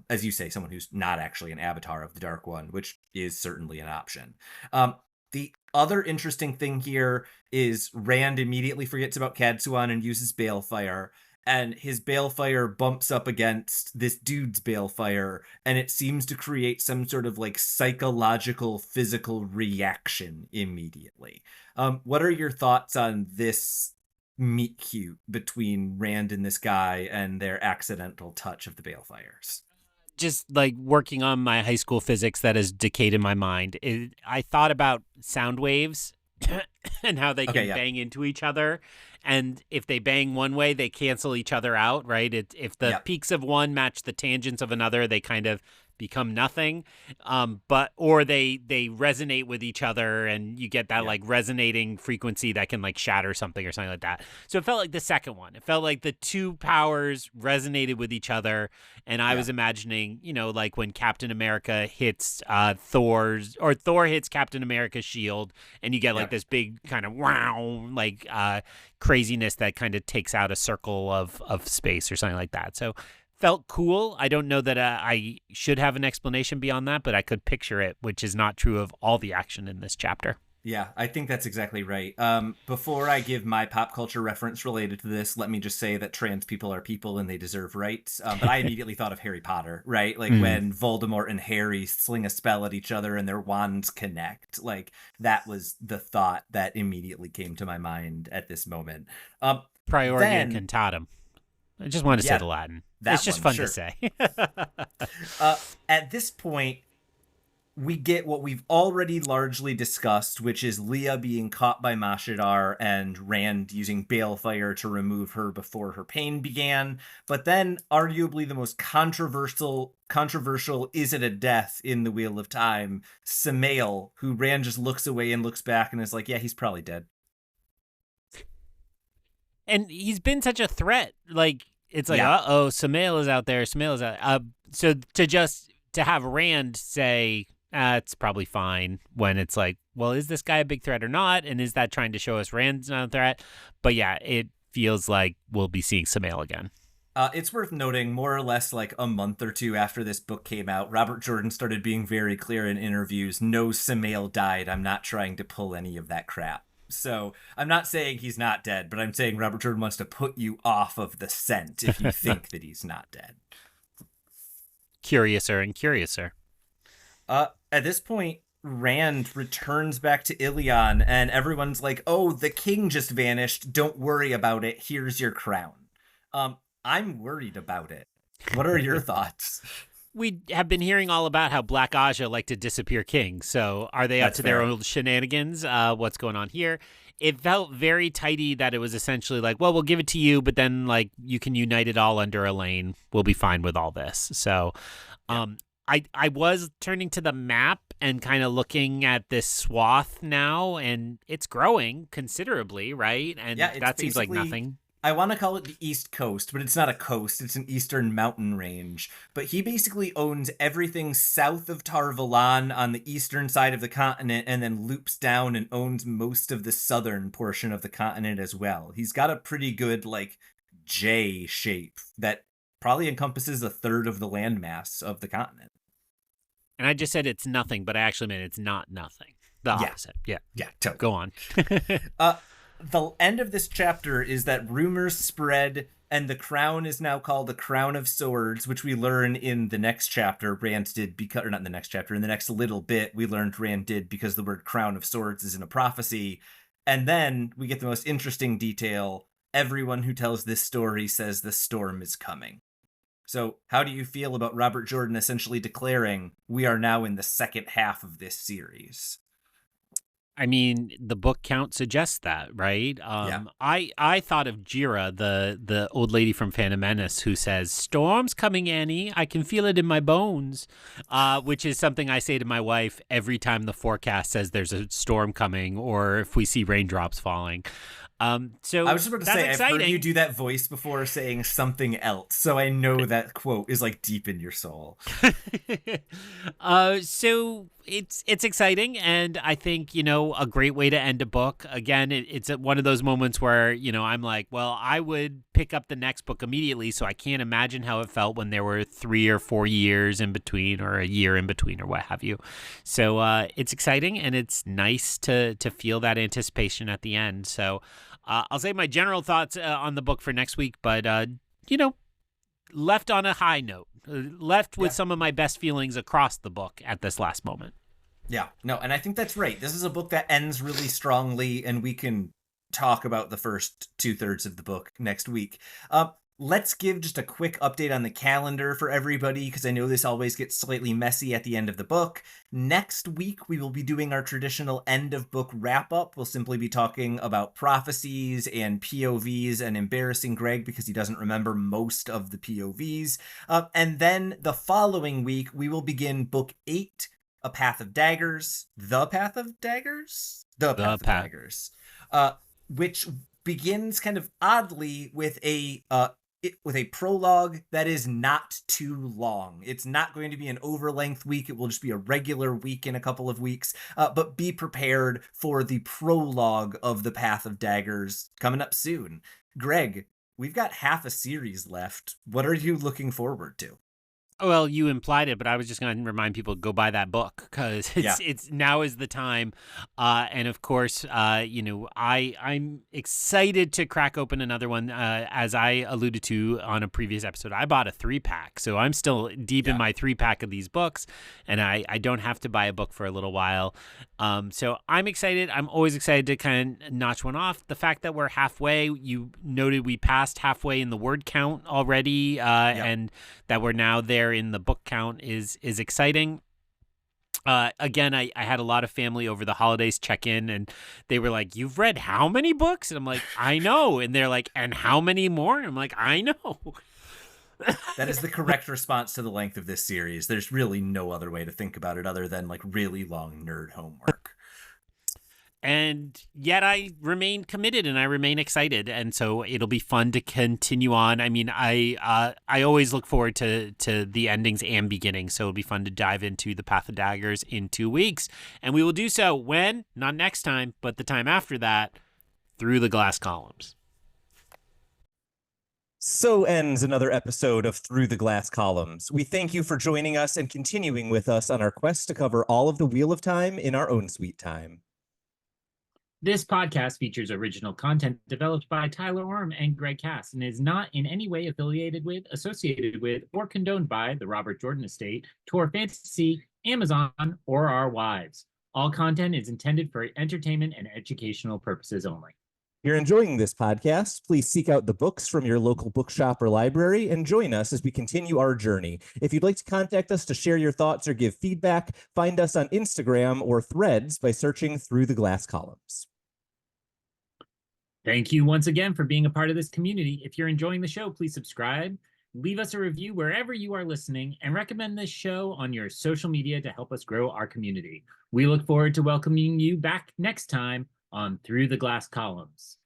as you say, someone who's not actually an avatar of the Dark One, which is certainly an option. The other interesting thing here is Rand immediately forgets about Cadsuan and uses Balefire, and his Balefire bumps up against this dude's Balefire, and it seems to create some sort of like psychological, physical reaction immediately. What are your thoughts on this meet cute between Rand and this guy and their accidental touch of the Balefires? Just like working on my high school physics that has decayed in my mind. I thought about sound waves and how they can bang into each other. And if they bang one way, they cancel each other out, right? If the peaks of one match the tangents of another, they kind of become nothing. Or they resonate with each other, and you get that like resonating frequency that can like shatter something or something like that. So it felt like the second one. It felt like the two powers resonated with each other, and I was imagining, like when Captain America hits Thor hits Captain America's shield, and you get like this big kind of wow, like craziness that kind of takes out a circle of space or something like that. So felt cool. I don't know that I should have an explanation beyond that, but I could picture it, which is not true of all the action in this chapter. Yeah, I think that's exactly right. Before I give my pop culture reference related to this, let me just say that trans people are people and they deserve rights. But I immediately thought of Harry Potter, right? Like when Voldemort and Harry sling a spell at each other and their wands connect. Like that was the thought that immediately came to my mind at this moment. Priority Cantatum. I just want to say the Latin. It's just fun to say. At this point, we get what we've already largely discussed, which is Leah being caught by Mashadar and Rand using balefire to remove her before her pain began. But then, arguably the most controversial is it a death in the Wheel of Time, Sammael, who Rand just looks away and looks back and is like, yeah, he's probably dead. And he's been such a threat. Like, it's like, uh-oh, Sammael is out there. Sammael is out. So to have Rand say, it's probably fine, when it's like, well, is this guy a big threat or not? And is that trying to show us Rand's not a threat? But yeah, it feels like we'll be seeing Sammael again. It's worth noting, more or less like a month or two after this book came out, Robert Jordan started being very clear in interviews, no, Sammael died. I'm not trying to pull any of that crap. So I'm not saying he's not dead, but I'm saying Robert Jordan wants to put you off of the scent if you think that he's not dead. Curiouser and curiouser. At this point, Rand returns back to Ilion, and everyone's like, oh, the king just vanished. Don't worry about it. Here's your crown. I'm worried about it. What are your thoughts? We have been hearing all about how Black Aja like to disappear kings. So are they up to their old shenanigans? What's going on here? It felt very tidy that it was essentially like, well, we'll give it to you, but then like you can unite it all under Elaine. We'll be fine with all this. So I was turning to the map and kind of looking at this swath now, and it's growing considerably, right? And that seems like nothing. I want to call it the East Coast, but it's not a coast. It's an eastern mountain range. But he basically owns everything south of Tar Valon on the eastern side of the continent, and then loops down and owns most of the southern portion of the continent as well. He's got a pretty good, like, J shape that probably encompasses a third of the landmass of the continent. And I just said it's nothing, but I actually meant it's not nothing. The opposite. Yeah, totally. Go on. The end of this chapter is that rumors spread, and the crown is now called the Crown of Swords, which we learn in the next chapter. Rand did because, or not in the next chapter, in the next little bit, we learned Rand did because the word Crown of Swords is in a prophecy. And then we get the most interesting detail. Everyone who tells this story says the storm is coming. So how do you feel about Robert Jordan essentially declaring we are now in the second half of this series? I mean, the book count suggests that, right? I thought of Jira, the old lady from Phantom Menace, who says, "Storm's coming, Annie. I can feel it in my bones," which is something I say to my wife every time the forecast says there's a storm coming or if we see raindrops falling. So I was just about to say, exciting. I've heard you do that voice before saying something else, so I know that quote is like deep in your soul. So it's exciting, and I think, you know, a great way to end a book. Again, it's one of those moments where, you know, I'm like, well, I would pick up the next book immediately, so I can't imagine how it felt when there were 3 or 4 years in between, or a year in between, or what have you. So it's exciting, and it's nice to feel that anticipation at the end. So I'll say my general thoughts on the book for next week, but, you know, left on a high note, left with some of my best feelings across the book at this last moment. Yeah, no, and I think that's right. This is a book that ends really strongly, and we can talk about the first 2/3 of the book next week. Let's give just a quick update on the calendar for everybody, because I know this always gets slightly messy at the end of the book. Next week, we will be doing our traditional end of book wrap up. We'll simply be talking about prophecies and POVs and embarrassing Greg because he doesn't remember most of the POVs. And then the following week, we will begin book 8, A Path of Daggers. The Path of Daggers? The Path of Daggers. Which begins kind of oddly with a with a prologue that is not too long. It's not going to be an overlength week. It will just be a regular week in a couple of weeks. But be prepared for the prologue of The Path of Daggers coming up soon. Greg, we've got half a series left. What are you looking forward to? Well, you implied it, but I was just going to remind people to go buy that book because it's now is the time. And of course, I'm excited to crack open another one. As I alluded to on a previous episode, I bought a 3-pack, so I'm still deep in my 3-pack of these books, and I don't have to buy a book for a little while. So I'm excited. I'm always excited to kind of notch one off. The fact that we're halfway, you noted we passed halfway in the word count already, and that we're now there in the book count is exciting. Again, I had a lot of family over the holidays check in, and they were like, "You've read how many books?" And I'm like, "I know." And they're like, "And how many more?" And I'm like, "I know." That is the correct response to the length of this series. There's really no other way to think about it other than like really long nerd homework. And yet I remain committed and I remain excited. And so it'll be fun to continue on. I mean, I always look forward to the endings and beginnings. So it'll be fun to dive into The Path of Daggers in 2 weeks. And we will do so when, not next time, but the time after that, through the glass columns. So ends another episode of Through the Glass Columns. We thank you for joining us and continuing with us on our quest to cover all of the Wheel of Time in our own sweet time. This podcast features original content developed by Tylor and Greg Cass and is not in any way affiliated with, associated with, or condoned by the Robert Jordan Estate, Tor Fantasy, Amazon, or our wives. All content is intended for entertainment and educational purposes only. If you're enjoying this podcast, please seek out the books from your local bookshop or library and join us as we continue our journey. If you'd like to contact us to share your thoughts or give feedback, find us on Instagram or Threads by searching Through the Glass Columns. Thank you once again for being a part of this community. If you're enjoying the show, please subscribe, leave us a review wherever you are listening, and recommend this show on your social media to help us grow our community. We look forward to welcoming you back next time on Through the Glass Columns.